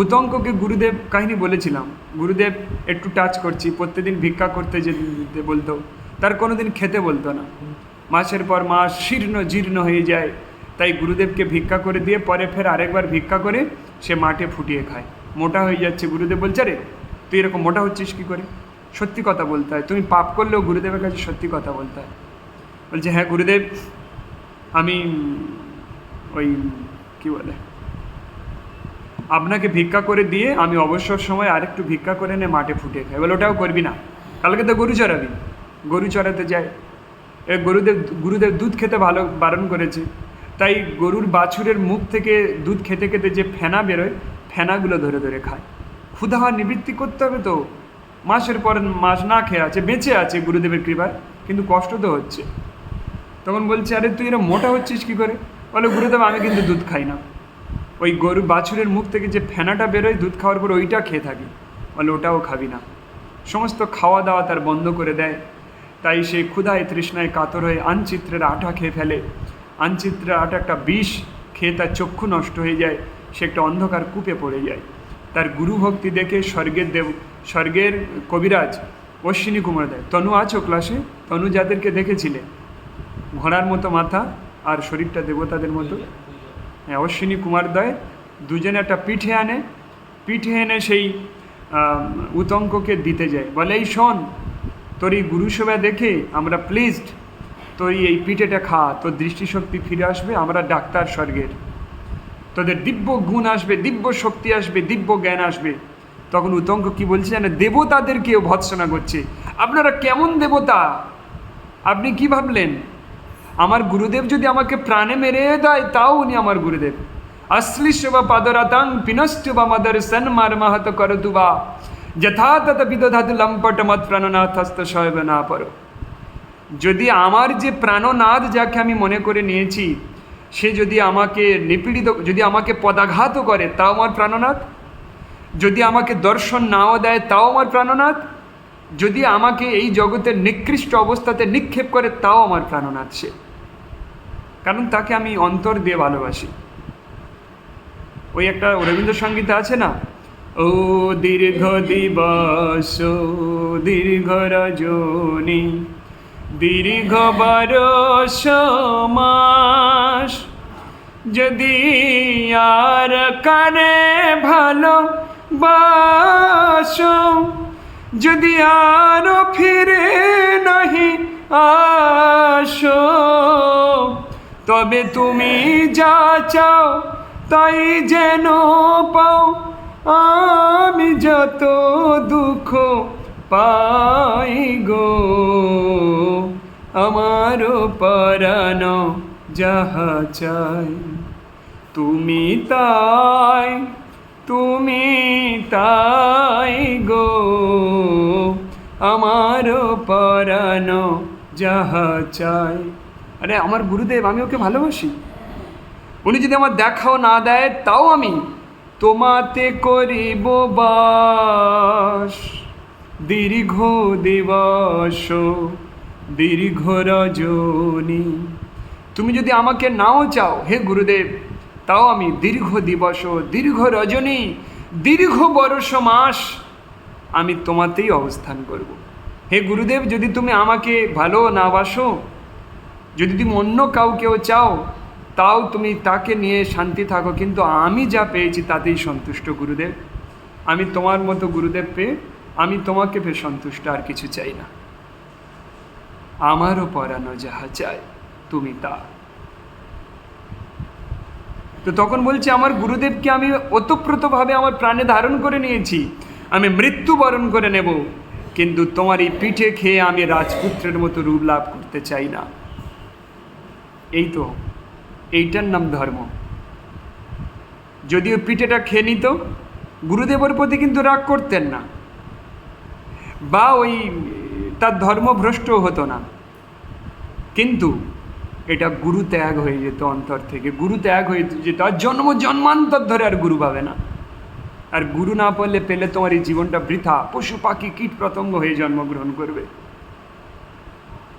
উতঙ্ককে গুরুদেব কাহিনী বলেছিলাম, গুরুদেব একটু টাচ করছি, প্রত্যেকদিন ভিক্ষা করতে যেতে বলতো, তার কোনো দিন খেতে বলতো না। মাসের পর মাস শীর্ণ জীর্ণ হয়ে যায়, তাই গুরুদেবকে ভিক্ষা করে দিয়ে পরে ফের আরেকবার ভিক্ষা করে সে মাঠে ফুটিয়ে খায়। মোটা হয়ে যাচ্ছে, গুরুদেব বলছে রে তুই এরকম মোটা হচ্ছিস কী করে? সত্যি কথা বলতে হয়, তুমি পাপ করলেও গুরুদেবের কাছে সত্যি কথা বলতে হয়। বলছে হ্যাঁ গুরুদেব, আমি ওই কি বলে আপনাকে ভিক্ষা করে দিয়ে আমি অবসর সময় আরেকটু ভিক্ষা করে এনে মাঠে ফুটিয়ে খাই। বলে ওটাও করবি না, কালকে তো গরু চড়াবি। গরু চড়াতে যায়, গুরুদেব দুধ খেতে ভালো বারণ করেছে, তাই গরুর বাছুরের মুখ থেকে দুধ খেতে খেতে যে ফেনা বেরোয়, ফেনাগুলো ধরে ধরে খায়। ক্ষুধা নিবৃত্তি করতে হবে তো, মাসের পর মাস না খেয়ে আছে, বেঁচে আছে গুরুদেবের কৃপায়, কিন্তু কষ্ট তো হচ্ছে। তখন বলছে আরে তুই এরা মোটা হচ্ছিস কী করে? বলে গুরুদেব আমি কিন্তু দুধ খাই না, ওই গরু বাছুরের মুখ থেকে যে ফেনাটা বেরোয় দুধ খাওয়ার পর ওইটা খেয়ে থাকি। বলে ওটাও খাবি না। সমস্ত খাওয়া দাওয়া তার বন্ধ করে দেয়। তাই সে ক্ষুধায় তৃষ্ণায় কাতর হয়ে আনচিত্রের আটা খেয়ে ফেলে। আনচিত্রের আটা একটা বিষ খেয়ে তার চক্ষু নষ্ট হয়ে যায়, সে একটা অন্ধকার কূপে পড়ে যায়। তার গুরু ভক্তি দেখে স্বর্গের কবিরাজ অশ্বিনী কুমার দেয়, তনু আছো ক্লাসে? তনু যাদেরকে দেখেছিলে, ঘোড়ার মতো মাথা আর শরীরটা দেবতাদের মতো, হ্যাঁ অশ্বিনী কুমার দয় দুজনে একটা পিঠে এনে সেই উতঙ্ককে দিতে যায়। বলে এই শোন, তোর এই গুরুসেবা দেখে আমরা প্লিজড, তোর এই পিঠেটা খা, তোর দৃষ্টিশক্তি ফিরে আসবে, আমরা ডাক্তার স্বর্গের, তোদের দিব্য গুণ আসবে, দিব্য শক্তি আসবে, দিব্য জ্ঞান আসবে। তখন উতঙ্ক কি বলছে জানে, দেবতাদেরকেও ভৎসনা করছে। আপনারা কেমন দেবতা? আপনি কি ভাবলেন আমার গুরুদেব যদি আমাকে প্রাণে মেরে দেয় তাও উনি আমার গুরুদেব? অশ্লিষ্য পাদরাতাং পিনশ্চ বা মদর্শন মারমাহত করতু বা যথা তত বিদধাতু লম্পট মত প্রাণনাথস্ত শৈব না পরো। যদি আমার যে প্রাণনাথ যাকে আমি মনে করে নিয়েছি সে যদি আমাকে নিপীড়িত, যদি আমাকে পদাঘাতও করে তাও আমার প্রাণনাথ, যদি আমাকে দর্শন নাও দেয় তাও আমার প্রাণনাথ, যদি আমাকে এই জগতের নিকৃষ্ট অবস্থাতে নিক্ষেপ করে তাও আমার প্রাণনাথ সে, কারণ তাকে আমি অন্তর দিয়ে ভালোবাসি। ওই একটা রবীন্দ্রসঙ্গীতে আছে না, ও দীর্ঘ দিবস দীর্ঘ রজনী দীর্ঘ বরষ মাস, যদি আর কানে ভালো বাসো, যদি আর ফিরে নাহি আসো, তবে তুমি যা চাও তাই যেন পাও, আমি যত দুঃখ পাই গো, আমারও পরাণ যাহা চাই তুমি তাই, তুমি তাই গো, আমারও পরাণ যাহা চাই। আরে আমার গুরুদেব, আমি ওকে ভালোবাসি। উনি যদি আমার দেখাও না দেয় তাও আমি তোমাতে করিব বাস, দীর্ঘ দিবস দীর্ঘ রজনী। তুমি যদি আমাকে নাও চাও হে গুরুদেব, তাও আমি দীর্ঘ দিবস দীর্ঘ রজনী দীর্ঘ বরষ মাস আমি তোমাতেই অবস্থান করব। হে গুরুদেব, যদি তুমি আমাকে ভালো না বাসো, যদি তুমি অন্য কাউকেও চাও, তাও তুমি তাকে নিয়ে শান্তি থাকো, কিন্তু আমি যা পেয়েছি তাতেই সন্তুষ্ট গুরুদেব। আমি তোমার মতো গুরুদেব পেয়ে আমি তোমাকে পেয়ে সন্তুষ্ট, আর কিছু চাই না। আমারও পরানো যাহা চায় তুমি তা। তো তখন বলছে আমার গুরুদেবকে আমি ওতপ্রোতভাবে আমার প্রাণে ধারণ করে নিয়েছি, আমি মৃত্যুবরণ করে নেব, কিন্তু তোমার এই পিঠে খেয়ে আমি রাজপুত্রের মতো রূপ লাভ করতে চাই না। এই তো, এইটার নাম ধর্ম। যদিও পিঠেটা খেয়ে নিত, গুরুদেবের প্রতি কিন্তু রাগ করতেন না, বা ওই তার ধর্মভ্রষ্ট হতো না, কিন্তু এটা গুরু ত্যাগ হয়ে যেত অন্তর থেকে, গুরু ত্যাগ হয়ে যেত, আর জন্ম জন্মান্তর ধরে আর গুরু পাবে না। আর গুরু না পেলে তোমার এই জীবনটা বৃথা, পশু পাখি কীট পতঙ্গ হয়ে জন্মগ্রহণ করবে।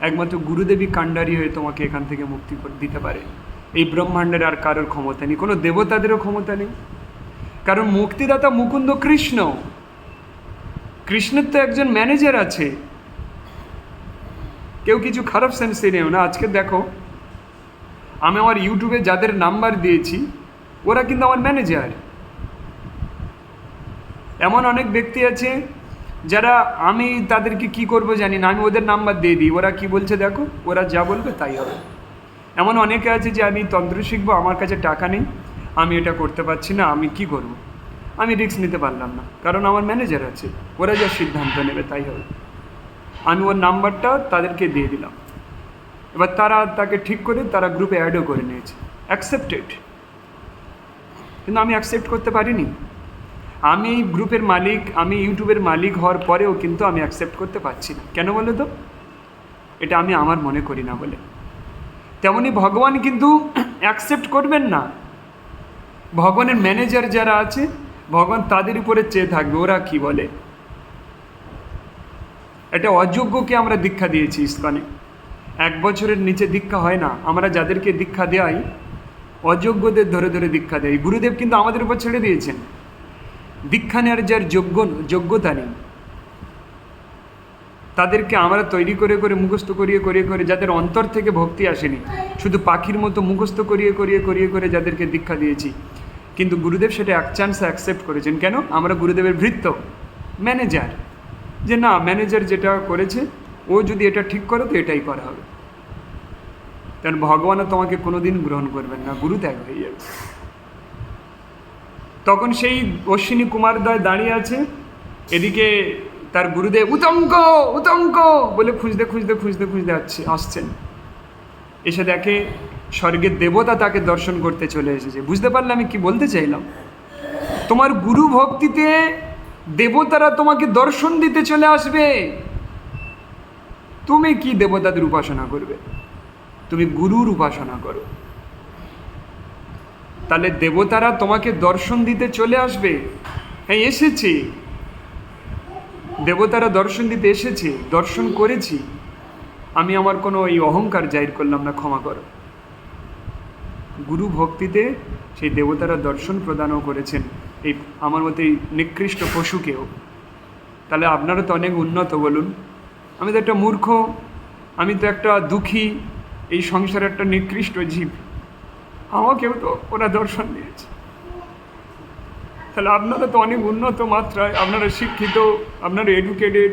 একমাত্র গুরুদেবী কাণ্ডারি হয়ে তোমাকে এখান থেকে মুক্তি দিতে পারে। এই ব্রহ্মাণ্ডের আর কারোর ক্ষমতা নেই, কোনো দেবতাদেরও ক্ষমতা নেই, কারণ মুক্তিদাতা মুকুন্দ কৃষ্ণ। কৃষ্ণের তো একজন ম্যানেজার আছে, কেউ কিছু খারাপ সেন্সে নেও না। আজকে দেখো, আমি আমার ইউটিউবে যাদের নাম্বার দিয়েছি ওরা কিন্তু আমার ম্যানেজার। এমন অনেক ব্যক্তি আছে যারা আমি তাদেরকে কি করব জানি না, আমি ওদের নাম্বার দিয়ে দিই, ওরা কি বলছে দেখো, ওরা যা বলবে তাই হবে। এমন অনেকে আছে যে আমি তন্ত্র শিখবো, আমার কাছে টাকা নেই, আমি এটা করতে পারছি না, আমি কি করব, আমি রিস্ক নিতে পারলাম না, কারণ আমার ম্যানেজার আছে, ওরা যা সিদ্ধান্ত নেবে তাই হবে। আমি ওর নাম্বারটা তাদেরকে দিয়ে দিলাম, এবার তারা তাকে ঠিক করে তারা গ্রুপে অ্যাডও করে নিয়েছে, অ্যাকসেপ্টেড। কিন্তু আমি অ্যাকসেপ্ট করতে পারিনি। আমি এই গ্রুপের মালিক, আমি ইউটিউবের মালিক হওয়ার পরেও কিন্তু আমি অ্যাকসেপ্ট করতে পারছি না। কেন বলে তো? এটা আমি আমার মনে করি না বলে। তেমনি ভগবান কিন্তু অ্যাকসেপ্ট করবেন না। ভগবানের ম্যানেজার যারা আছে, ভগবান তাদের উপরে চেয়ে থাকবে ওরা কি বলে। এটা অযোগ্যকে আমরা দীক্ষা দিয়েছি ইস্কনে, 1 বছরের নিচে দীক্ষা হয় না। আমরা যাদেরকে দীক্ষা দেয় অযোগ্যদের ধরে ধরে দীক্ষা দেয়। গুরুদেব কিন্তু আমাদের উপর ছেড়ে দিয়েছেন, দীক্ষা নেওয়ার যার যোগ্যতা নেই তাদেরকে আমরা তৈরি করে করে মুখস্থ করিয়ে করিয়ে করে, যাদের অন্তর থেকে ভক্তি আসেনি, শুধু পাখির মতো মুখস্থ করিয়ে করিয়ে করিয়ে করে যাদেরকে দীক্ষা দিয়েছি। কিন্তু গুরুদেব সেটা এক চান্সে অ্যাকসেপ্ট করেছেন। কেন? আমরা গুরুদেবের ভৃত্য, ম্যানেজার, যে না ম্যানেজার যেটা করেছে ও যদি এটা ঠিক করে তো এটাই করা হবে। কারণ ভগবানও তোমাকে কোনোদিন গ্রহণ করবেন না, গুরু ত্যাগ হয়ে যাবে। তখন সেই অশ্বিনী কুমারদ্বয় দাঁড়িয়ে আছে, এদিকে তার গুরুদেব উতঙ্ক উতঙ্ক বলে খুঁজতে খুঁজতে খুঁজতে খুঁজতে আসছেন। এসে দেখে স্বর্গের দেবতা তাকে দর্শন করতে চলে এসেছে। বুঝতে পারলে আমি কি বলতে চাইলাম? তোমার গুরু ভক্তিতে দেবতারা তোমাকে দর্শন দিতে চলে আসবে। তুমি কি দেবতাদের উপাসনা করবে? তুমি গুরুর উপাসনা করো, তাহলে দেবতারা তোমাকে দর্শন দিতে চলে আসবে। হ্যাঁ, এসেছে, দেবতারা দর্শন দিতে এসেছে, দর্শন করেছি। আমি আমার কোনো এই অহংকার জাহির করলাম না, ক্ষমা করো। গুরু ভক্তিতে সেই দেবতারা দর্শন প্রদানও করেছেন এই আমার মতে এই নিকৃষ্ট পশুকেও। তাহলে আপনারা তো অনেক উন্নত, বলুন। আমি তো একটা মূর্খ, আমি তো একটা দুঃখী, এই সংসারে একটা নিকৃষ্ট জীব, আমাকেও তো ওরা দর্শন দিয়েছে। তাহলে আপনারা তো অনেক উন্নত মাত্রায়, আপনারা শিক্ষিত, আপনারা এডুকেটেড,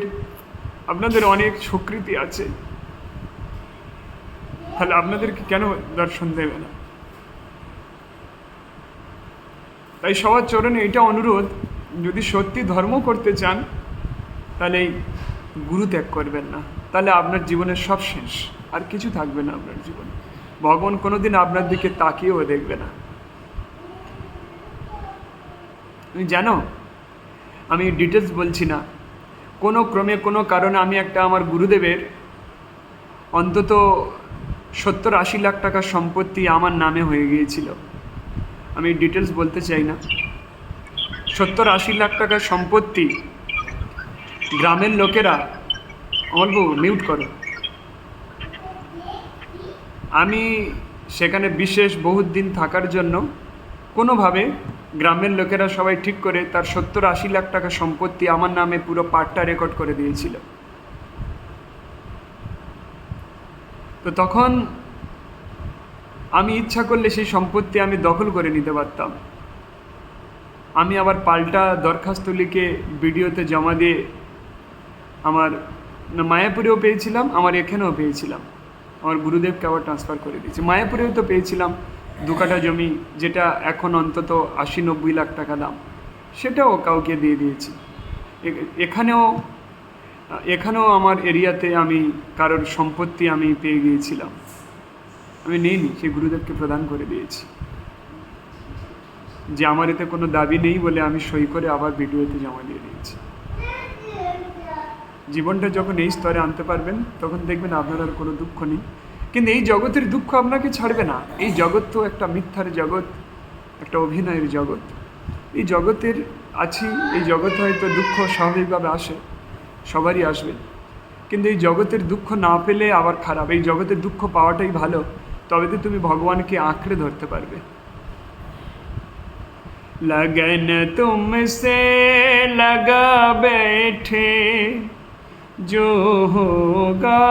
আপনাদের অনেক স্বীকৃতি আছে, তাহলে আপনাদেরকে কেন দর্শন দেবে না? তাই সবার চরণে এটা অনুরোধ, যদি সত্যি ধর্ম করতে চান তাহলে এই গুরু ত্যাগ করবেন না, তাহলে আপনার জীবনের সব শেষ, আর কিছু থাকবে না আপনার জীবনে। ভগবান কোনোদিন আপনার দিকে তাকিয়েও দেখবে না। তুমি জানো, আমি ডিটেলস বলছি না, কোনো ক্রমে কোনো কারণে আমি একটা আমার গুরুদেবের অন্তত 70-80 লাখ টাকার সম্পত্তি আমার নামে হয়ে গিয়েছিল। আমি ডিটেলস বলতে চাই না। 70-80 লাখ টাকার সম্পত্তি গ্রামের লোকেরা, অল্প মিউট করো, আমি সেখানে বিশেষ বহুত দিন থাকার জন্য কোনোভাবে গ্রামের লোকেরা সবাই ঠিক করে তার 70-80 লাখ টাকা সম্পত্তি আমার নামে পুরো পার্টটা রেকর্ড করে দিয়েছিল। তো তখন আমি ইচ্ছা করলে সেই সম্পত্তি আমি দখল করে নিতে পারতাম। আমি আবার পাল্টা দরখাস্ত লিখে ভিডিওতে জমা দিয়ে আমার মায়াপুরেও পেয়েছিলাম, আমার এখানেও পেয়েছিলাম, আমার গুরুদেবকে আবার ট্রান্সফার করে দিয়েছি। মায়াপুরেও তো পেয়েছিলাম 2 কাঠা জমি, যেটা এখন অন্তত 80-90 লাখ টাকা দাম, সেটাও কাউকে দিয়ে দিয়েছি। এখানেও আমার এরিয়াতে আমি কারোর সম্পত্তি আমি পেয়ে গিয়েছিলাম, আমি নিইনি, সেই গুরুদেবকে প্রদান করে দিয়েছি। যে আমার এতে কোনো দাবি নেই বলে আমি সই করে আবার ভিডিওতে জমা দিয়ে দিয়েছি। জীবনটা যখন এই স্তরে আনতে পারবেন তখন দেখবেন আপনার আর কোনো দুঃখ নেই। কিন্তু এই জগতের দুঃখ আপনাকে ছাড়বে না। এই জগৎ তো একটা মিথ্যার জগৎ, একটা অভিনয়ের জগৎ। এই জগতের আছি, এই জগতে হয়তো দুঃখ স্বাভাবিকভাবে আসে, সবারই আসবে, কিন্তু এই জগতের দুঃখ না পেলে আবার খারাপ। এই জগতের দুঃখ পাওয়াটাই ভালো, তবে তো তুমি ভগবানকে আঁকড়ে ধরতে পারবে। लगन तुमसे लगा बैठे, जो होगा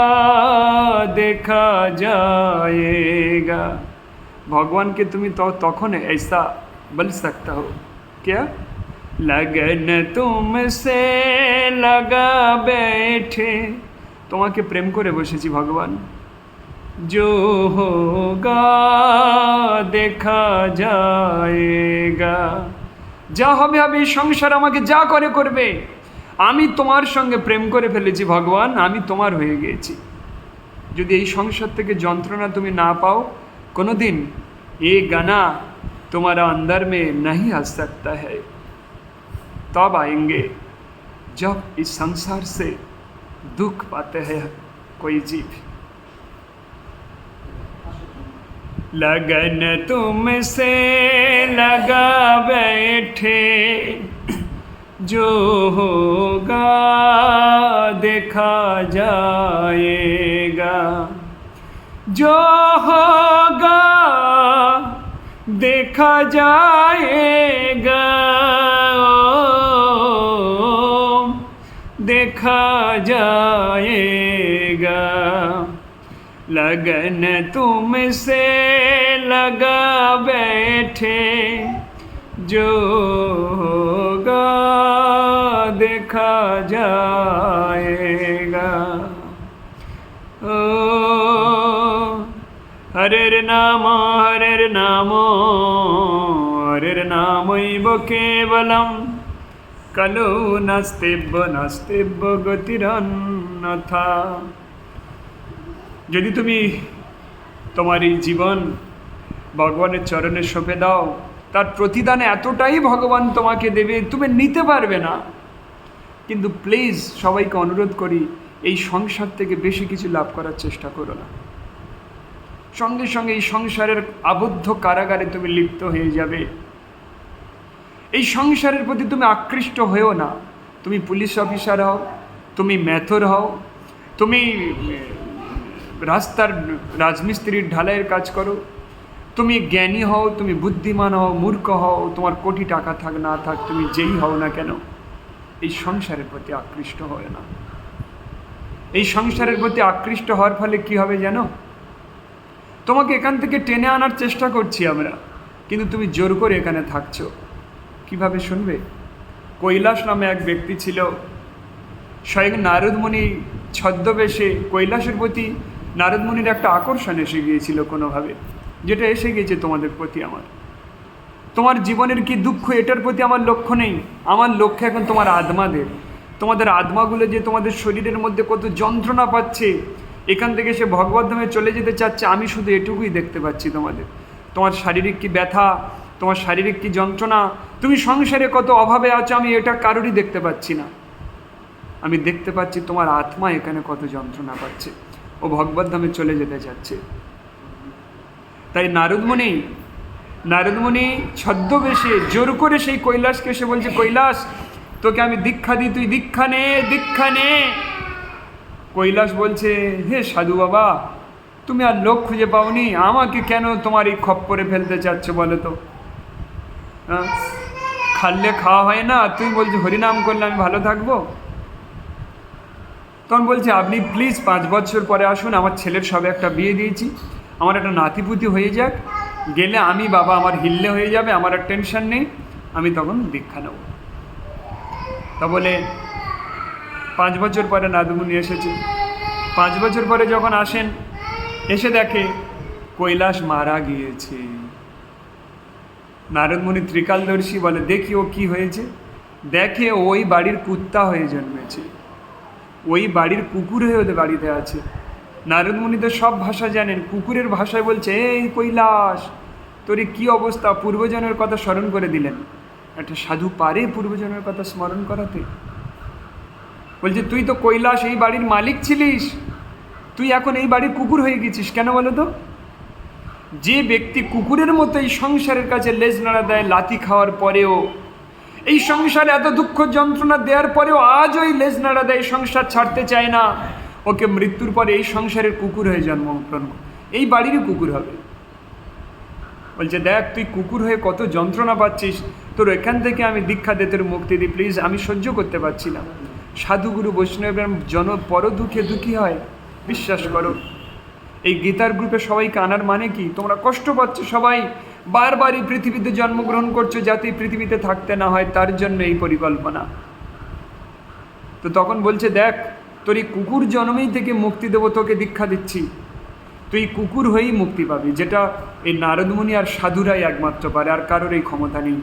देखा जाएगा। भगवान के तुम्हें तो तखन ऐसा बोल सकता हो क्या? लगन तुमसे लगा बैठे, তোমাকে প্রেম করে বসেছি ভগবান। जो होगा देखा जाएगा, যা হবে হবে, সংসার আমাকে যা করে করবে, আমি তোমার সঙ্গে প্রেম করে ফেলেছি ভগবান, আমি তোমার হয়ে গিয়েছি। যদি এই সংসার থেকে যন্ত্রণা তুমি না পাও কোনো দিন, ये गाना तुम्हारा अंदर में नहीं आ सकता है। तब आएंगे जब इस संसार से दुख पाते हैं कोई जीव। लगन तुमसे लगा बैठे, जो होगा देखा जाएगा। जो होगा देखा जाएगा, देखा जाएगा। लगन तुमसे लगा बैठे, जो होगा देखा जाएगा। ओ हरेर नाम हरेर नामैव केवलम, কালো নাস্তেব্য নাস্তেব্য গতিরন্যথা। যদি তুমি তোমার এই জীবন ভগবানের চরণে সঁপে দাও, তার প্রতিদানে এতটাই ভগবান তোমাকে দেবে তুমি নিতে পারবে না। কিন্তু প্লিজ সবাইকে অনুরোধ করি, এই সংসার থেকে বেশি কিছু লাভ করার চেষ্টা করো না। সঙ্গে সঙ্গে এই সংসারের আবদ্ধ কারাগারে তুমি লিপ্ত হয়ে যাবে। এই সংসারের প্রতি তুমি আকৃষ্ট হয়েও না। তুমি পুলিশ অফিসার হও, তুমি ম্যাথর হও, তুমি রাস্তার রাজমিস্ত্রির ঢালাইয়ের কাজ করো, তুমি জ্ঞানী হও, তুমি বুদ্ধিমান হও, মূর্খ হও, তোমার কোটি টাকা থাক না থাক, তুমি যেই হও না কেন, এই সংসারের প্রতি আকৃষ্ট হয় না। এই সংসারের প্রতি আকৃষ্ট হওয়ার ফলে কি হবে জানো? তোমাকে এখান থেকে টেনে আনার চেষ্টা করছি আমরা, কিন্তু তুমি জোর করে এখানে থাকছো। কিভাবে শুনবে? কৈলাস নামে এক ব্যক্তি ছিল, স্বয়ং নারদমুনি ছদ্মবেশে কৈলাসের প্রতি নারদমুনির একটা আকর্ষণ এসে গিয়েছিল কোনোভাবে, যেটা এসে গিয়েছে তোমাদের প্রতি আমার। তোমার জীবনের কি দুঃখ এটার প্রতি আমার লক্ষ্য নেই, আমার লক্ষ্য এখন তোমার আত্মাদের, তোমাদের আত্মাগুলো যে তোমাদের শরীরের মধ্যে কত যন্ত্রণা পাচ্ছে, এখান থেকে সে ভগবদ্ধামে চলে যেতে চাচ্ছে, আমি শুধু এটুকুই দেখতে পাচ্ছি তোমাদের। তোমার শারীরিক কি ব্যথা, তোমার শারীরিক কি যন্ত্রণা, তুমি সংসারে কত অভাবে আছো, আমি এটা কারোরই দেখতে পাচ্ছি না। আমি দেখতে পাচ্ছি তোমার আত্মা এখানে কত যন্ত্রণা পাচ্ছে, ও ভগবদ্ধামে চলে যেতে চাচ্ছে। তাই নারদমুনি ছদ্মবেশে জোর করে সেই কৈলাসকে এসে বলছে, কৈলাস তোকে আমি দীক্ষা দিই, তুই দীক্ষা নে, দীক্ষা নে। কৈলাস বলছে, হে সাধু বাবা, তুমি আর লোক খুঁজে পাওনি, আমাকে কেন তোমার এই খপ্পরে ফেলতে চাচ্ছ বলো তো? হ্যাঁ, খাল্লে খাওয়া হয় না, তুমি বলছো হরিনাম করলে আমি ভালো থাকবো? তখন বলছে, আপনি প্লিজ 5 বছর পরে আসুন, আমার ছেলের সবে একটা বিয়ে দিয়েছি, আমার একটা নাতিপুতি হয়ে যাক, গেলে আমি বাবা আমার হিল্লে হয়ে যাবে, আমার আর টেনশন নেই, আমি তখন দীক্ষা নেব। তা বলে 5 বছর পরে নারদমুনি এসেছে। 5 বছর পরে যখন আসেন, এসে দেখে কৈলাস মারা গিয়েছে। নারদমুনি ত্রিকালদর্শী বলে, দেখি ও কি হয়েছে। দেখে ওই বাড়ির কুত্তা হয়ে জন্মেছে, ওই বাড়ির কুকুর হয়ে ওদের বাড়িতে আছে। নারদমুনি তো সব ভাষা জানেন, কুকুরের ভাষায় বলছে, এই কৈলাস তোর কি অবস্থা, পূর্বজনের কথা স্মরণ করে দিলেন। একটা সাধু পারে পূর্বজনের কথা স্মরণ করাতে? বলছে, তুই তো কৈলাস এই বাড়ির মালিক ছিলিস, তুই এখন এই বাড়ির কুকুর হয়ে গেছিস কেন বলো তো? যে ব্যক্তি কুকুরের মতো এই সংসারের কাছে লেজ নাড়া দেয়, লাথি খাওয়ার পরেও, এই সংসারে এত দুঃখ যন্ত্রণা দেওয়ার পরেও আজ ওই লেজ নাড়া দেয়, সংসার ছাড়তে চায় না, ওকে মৃত্যুর পরে এই সংসারের কুকুর হয়ে জন্মগ্রহণ, এই বাড়িরই কুকুর হবে। বলছে, দেখ তুই কুকুর হয়ে কত যন্ত্রণা পাচ্ছিস, তোর এখান থেকে আমি দীক্ষা দে, তোর মুক্তি দিই প্লিজ, আমি সহ্য করতে পারছি না। সাধুগুরু বৈষ্ণবের পর দুঃখে দুঃখী হয়, বিশ্বাস করো। এই গীতার গ্রুপে সবাইকে আনার মানে কি? তোমরা কষ্ট পাচ্ছ, সবাই বারবার এই পৃথিবীতে জন্মগ্রহণ করছো যাতে এই পৃথিবীতে থাকতে না হয়, তার জন্য এই পরিকল্পনা। তো তখন বলছে, দেখ তোর এই কুকুর জন্মেই থেকে মুক্তি দেবো, তোকে দীক্ষা দিচ্ছি, তুই কুকুর হয়েই মুক্তি পাবি, যেটা এই নারদমুনি আর সাধুরাই একমাত্র পারে, আর কারোর এই ক্ষমতা নেই।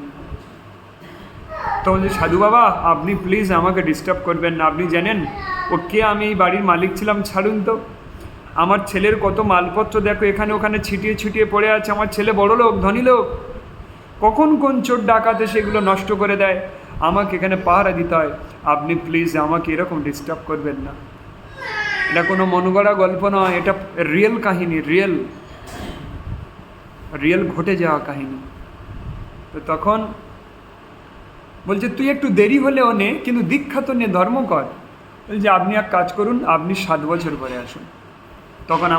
তো বলছে, সাধু বাবা আপনি প্লিজ আমাকে ডিস্টার্ব করবেন না, আপনি জানেন ও কে, আমি এই বাড়ির মালিক ছিলাম, ছাড়ুন তো। আমার ছেলের কত মালপত্র দেখো এখানে ওখানে ছিটিয়ে ছিটিয়ে পড়ে আছে, আমার ছেলে বড় লোক, ধনী লোক, কখন কোন চোর ডাকাতে সেগুলো নষ্ট করে দেয়, আমাকে এখানে পাহারা দিতে হয়, আপনি প্লিজ আমাকে এরকম ডিস্টার্ব করবেন না। এটা কোনো মনগড়া গল্প নয়, এটা রিয়েল কাহিনী, রিয়েল ঘটে যাওয়া কাহিনী। তো তখন বলছে, তুই একটু দেরি হলেও নে, কিন্তু দীক্ষা তো নে, ধর্ম কর। বলছে, আপনি এক কাজ করুন, আপনি 7 বছর পরে আসুন, তখন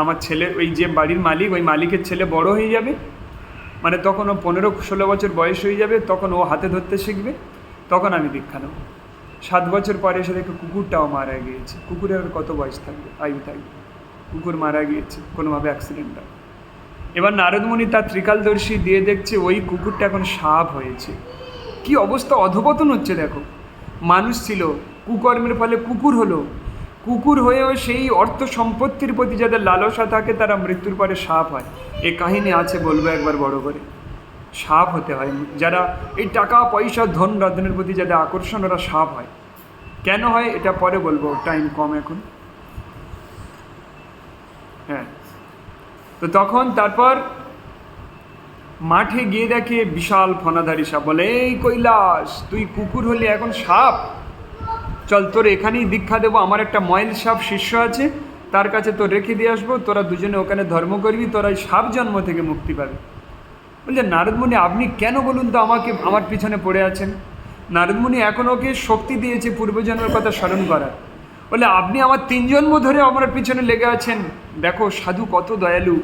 আমার ছেলে, ওই যে বাড়ির মালিক, ওই মালিকের ছেলে বড় হয়ে যাবে, মানে তখন ও 15-16 বছর বয়স হয়ে যাবে, তখন ও হাতে ধরতে শিখবে, তখন আমি দীক্ষা নেব। 7 বছর পরে এসে দেখে কুকুরটাও মারা গিয়েছে। কুকুরের কত বয়স থাকবে, আয়ু থাকবে, কুকুর মারা গিয়েছে কোনোভাবে অ্যাক্সিডেন্টটা। এবার নারদমুনি তার ত্রিকালদর্শী দিয়ে দেখছে ওই কুকুরটা এখন সাপ হয়েছে। কি অবস্থা, অধপতন হচ্ছে দেখো। মানুষ ছিল, কুকর্মের ফলে কুকুর হলো, কুকুর হয়েও সেই অর্থ সম্পত্তির প্রতি যাদের লালসা থাকে তারা মৃত্যুর পরে সাপ হয়। এ কাহিনী আছে, বলবো একবার বড় করে। সাপ হতে হয়। যারা এই টাকা পয়সা ধন রত্নের প্রতি যাদের আকর্ষণ, ওরা সাপ হয়। কেন হয় এটা পরে বলবো, টাইম কম এখন। হ্যাঁ, তো তখন তারপর মাঠে গিয়ে দেখে বিশাল ফনাধারী সাপ। বলে, এই কৈলাস, তুই কুকুর হলি, এখন সাপ? চল, তোর এখানেই দীক্ষা দেবো। আমার একটা ময়েল সাপ শিষ্য আছে, তার কাছে তোর রেখে দিয়ে আসবো, তোরা দুজনে ওখানে ধর্ম করবি, তোরা এই সাপ জন্ম থেকে মুক্তি পাবি। বলছে, নারদমুনি আপনি কেন বলুন তো আমাকে আমার পিছনে পড়ে আছেন? নারদমুনি এখন ওকে শক্তি দিয়েছে পূর্বজন্মের কথা স্মরণ করার। বলে, আপনি আমার 3 জন্ম ধরে আমার পিছনে লেগে আছেন। দেখো সাধু কত দয়ালু,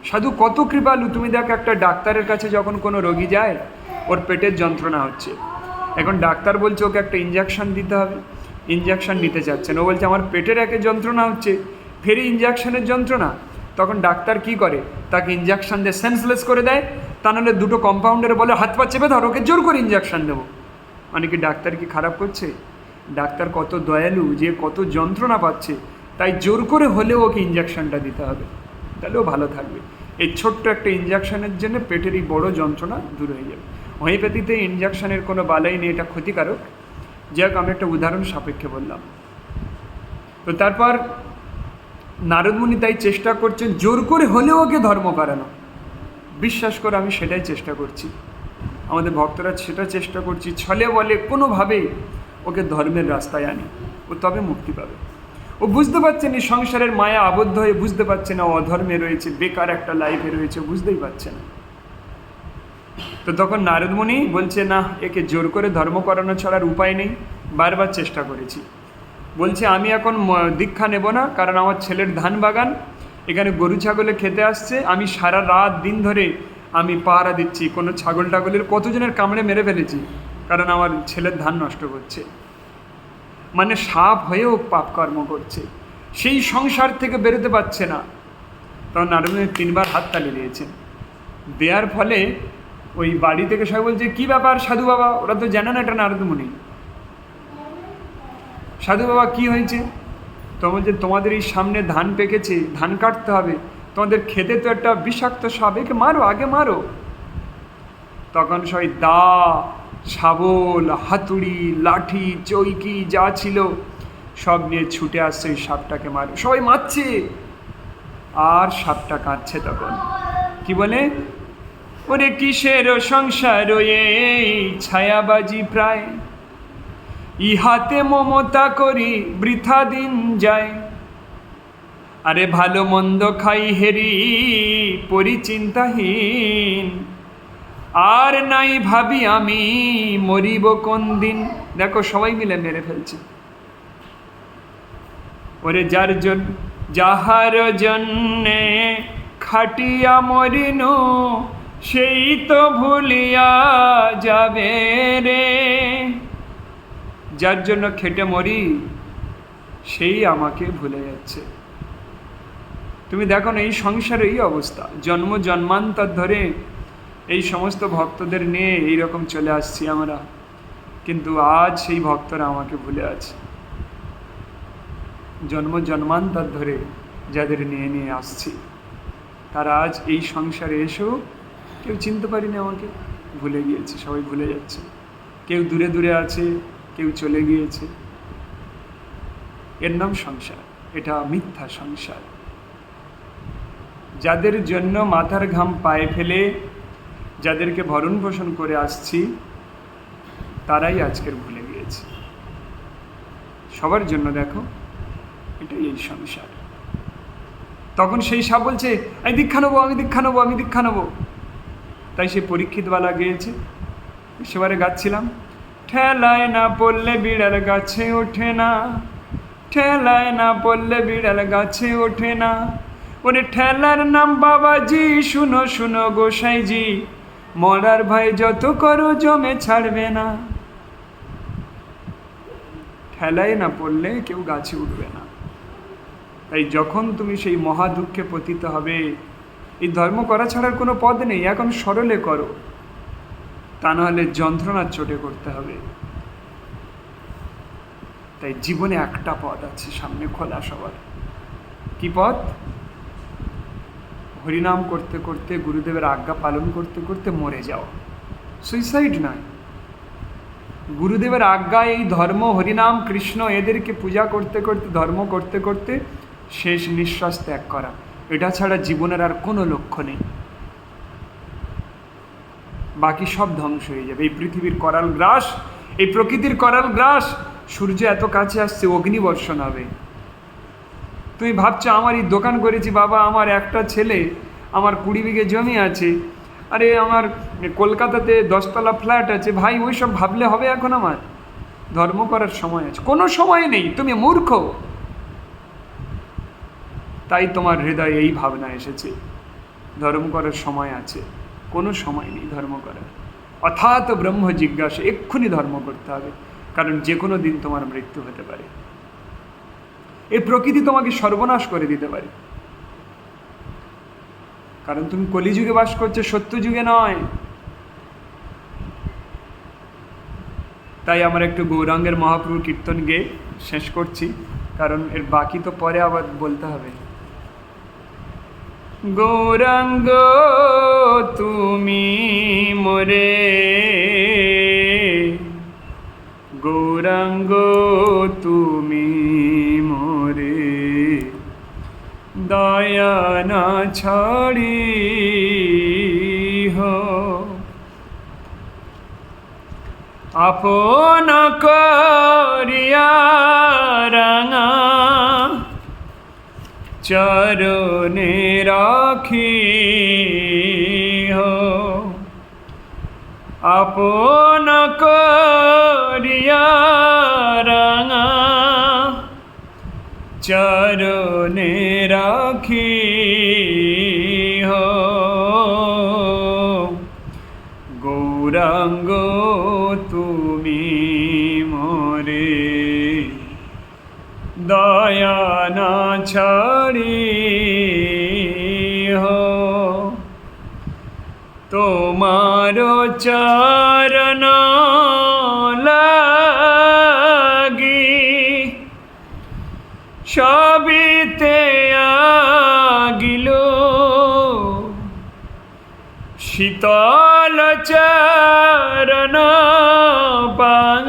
সাধু কত কৃপালু। তুমি দেখো, একটা ডাক্তারের কাছে যখন কোনো রোগী যায়, ওর পেটের যন্ত্রণা হচ্ছে, এখন ডাক্তার বলছে ওকে একটা ইঞ্জেকশন দিতে হবে, ইঞ্জেকশন নিতে চাচ্ছেন। ও বলছে আমার পেটের একে যন্ত্রণা হচ্ছে, ফের ইঞ্জেকশনের যন্ত্রণা। তখন ডাক্তার কি করে, তাকে ইঞ্জেকশন দিয়ে সেন্সলেস করে দেয়, তা নাহলে দুটো কম্পাউন্ডার বলে হাত পা চেপে ধর, ওকে জোর করে ইঞ্জেকশন দেবো। মানে কি ডাক্তার কি খারাপ করছে? ডাক্তার কত দয়ালু, যে কত যন্ত্রণা পাচ্ছে, তাই জোর করে হলেও ওকে ইঞ্জেকশনটা দিতে হবে, তাহলেও ভালো থাকবে। এই ছোট্ট একটা ইঞ্জেকশনের জন্য পেটের এই বড় যন্ত্রণা দূর হয়ে যাবে। হোমিওপ্যাথিতে ইঞ্জেকশনের কোনো বালাই নেই, এটা ক্ষতিকারক। যাই হোক, আমি একটা উদাহরণ সাপেক্ষে বললাম। তো তারপর নারদমুনি তাই চেষ্টা করছেন জোর করে হলেও ওকে ধর্ম করানো। বিশ্বাস করে আমি সেটাই চেষ্টা করছি, আমাদের ভক্তরা সেটা চেষ্টা করছি, ছলে বলে কোনোভাবেই ওকে ধর্মের রাস্তায় আনি, ও তবে মুক্তি পাবে। ও বুঝতে পারছে না, সংসারের মায়া আবদ্ধ হয়ে বুঝতে পারছে না, ও অধর্মে রয়েছে, বেকার একটা লাইফে রয়েছে, বুঝতেই পারছে না। তো তখন নারদমুনি বলছে, না, একে জোর করে ধর্ম করানো ছাড়ার উপায় নেই। বারবার চেষ্টা করেছি। বলছে, আমি এখন দীক্ষা নেব না, কারণ আমার ছেলের ধান বাগান, এখানে গরু ছাগলে খেতে আসছে, আমি সারা রাত দিন ধরে আমি পাহারা দিচ্ছি, কোনো ছাগল টাগলের কতজনের কামড়ে মেরে ফেলেছি, কারণ আমার ছেলের ধান নষ্ট করছে। মানে সাপ হয়েও পাপ কর্ম করছে, সেই সংসার থেকে বেরোতে পারছে না। তখন নারদমুনি 3 বার হাততালি দিয়েছেন। দেওয়ার ফলে ওই বাড়ি থেকে সবাই বলছে, কী ব্যাপার সাধু বাবা? ওরা তো জানে না এটা নারদমুনি। সাধু বাবা কী হয়েছে? তো বলছে, তোমাদের এই সামনে ধান পেকেছে, ধান কাটতে হবে, তোমাদের খেতে তো একটা বিষাক্ত সাপ, একে মারো, আগে মারো। তখন সবাই দা, শাবল, হাতুড়ি, লাঠি, চৌকি যা ছিল সব নিয়ে ছুটে আসছে ওই সাপটাকে মারে। সবাই মারছে, আর সাপটা কাঁদছে। তখন কি বলে, ওরে কিসের সংসার এই ছায়াবাজি প্রায়, ইহাতে মমতা করি বৃথা দিন যায়। আরে ভালো মন্দ খাই হেরি পরিচিন্তাহীন, আর নাই ভাবি আমি মরিব কোন দিন। দেখো সবাই মিলে মেরে ফেলছে। ওরে যাহার জন্যে খাটিয়া মরিনু, সেই তো ভুলিয়া যাবে রে। যার জন্য খেটে মরি, সেই আমাকে ভুলে যাচ্ছে। তুমি দেখো না, এই সংসারে এই অবস্থা, জন্ম জন্মান্তর ধরে এই সমস্ত ভক্তদের নিয়ে এইরকম চলে আসছি আমরা, কিন্তু আজ সেই ভক্তরা আমাকে ভুলে আছে। জন্ম জন্মান্তর ধরে যাদের নিয়ে নিয়ে আসছি, তারা আজ এই সংসারে এসেও কেউ চিনতে পারিনি, আমাকে ভুলে গিয়েছে, সবাই ভুলে যাচ্ছে। কেউ দূরে দূরে আছে, কেউ চলে গিয়েছে। এর নাম সংসার, এটা মিথ্যা সংসার। যাদের জন্য মাথার ঘাম পায়ে ফেলে যাদেরকে ভরণ পোষণ করে আসছি, তারাই আজকের ভুলে গিয়েছে। সবার জন্য দেখো, এটাই এই সংসার। তখন সেই সাপ বলছে, আমি দীক্ষা নেবো, আমি দীক্ষা নেবো, আমি দীক্ষা নেবো। তাই সে পরীক্ষিতওয়ালা গিয়েছে, সেবারে গাচ্ছিলাম, ঠেলায় না পড়লে বিড়াল গাছে ওঠে না, ঠেলায় না পড়লে বিড়াল গাছে ওঠে না। ওরে ঠেলার নাম বাবাজি, শুনো শুনো গোসাইজি, মরার ভাই যত করো জমে ছাড়বে না। ঠেলায় না পড়লে কেউ গাছে উঠবে না। তাই যখন তুমি সেই মহা দুঃখে পতিত হবে, এই ধর্ম করা ছাড়ার কোনো পথ নেই। এখন সরলে করো, তা নাহলে যন্ত্রণার চোটে করতে হবে। তাই জীবনে একটা পথ আছে সামনে খোলা সবার। কি পথ? হরিনাম করতে করতে, গুরুদেবের আজ্ঞা পালন করতে করতে মরে যাও। সুইসাইড নয়, গুরুদেবের আজ্ঞায় এই ধর্ম, হরিনাম, কৃষ্ণ এদেরকে পূজা করতে করতে, ধর্ম করতে করতে শেষ নিঃশ্বাস ত্যাগ করা। এটা ছাড়া জীবনের আর কোনো লক্ষ্য নেই। বাকি সব ধ্বংস হয়ে যাবে। এই পৃথিবীর করাল গ্রাস, এই প্রকৃতির করাল গ্রাস, সূর্য এত কাছে আসছে, অগ্নিবর্ষণ হবে। তুমি ভাবছো আমার এই দোকান করেছি বাবা, আমার একটা ছেলে, আমার 20 বিঘে জমি আছে, আরে আমার কলকাতাতে 10 তলা ফ্ল্যাট আছে, ভাই ওই সব ভাবলে হবে? এখন আমার ধর্ম করার সময় আছে? কোনো সময় নেই, তুমি মূর্খ। তাই তোমার হৃদয়ে এই ভাবনা এসেছে ধর্ম করার সময় আছে। কোনো সময় নেই ধর্ম করার। অর্থাৎ ব্রহ্ম জিজ্ঞাসা, এক্ষুনি ধর্ম করতে হবে, কারণ যে কোনো দিন তোমার মৃত্যু হতে পারে। এই প্রকৃতি তোমাকে সর্বনাশ করে দিতে পারে, কারণ তুমি কলিযুগে বাস করছো, সত্যযুগে নয়। তাই আমার একটু গৌরাঙ্গের মহাপ্রভুর কীর্তন গেয়ে শেষ করছি, কারণ এর বাকি তো পরে আবার বলতে হবে। গৌরাঙ্গ তুমি মোরে, গৌরাঙ্গ তুমি মোরে, দয়া না ছাড়ি হো, আপন করিয়া রাঙা চরণে রাখি হো, আপন করিয়া রাঙা চরণে রাখি হো, গৌরাঙ্গ তুমি মোরে, দয়া না ছাড়ি হো, তোমার চরণ লাগি সবিতে আগিল, শীতল চরণ পাঙ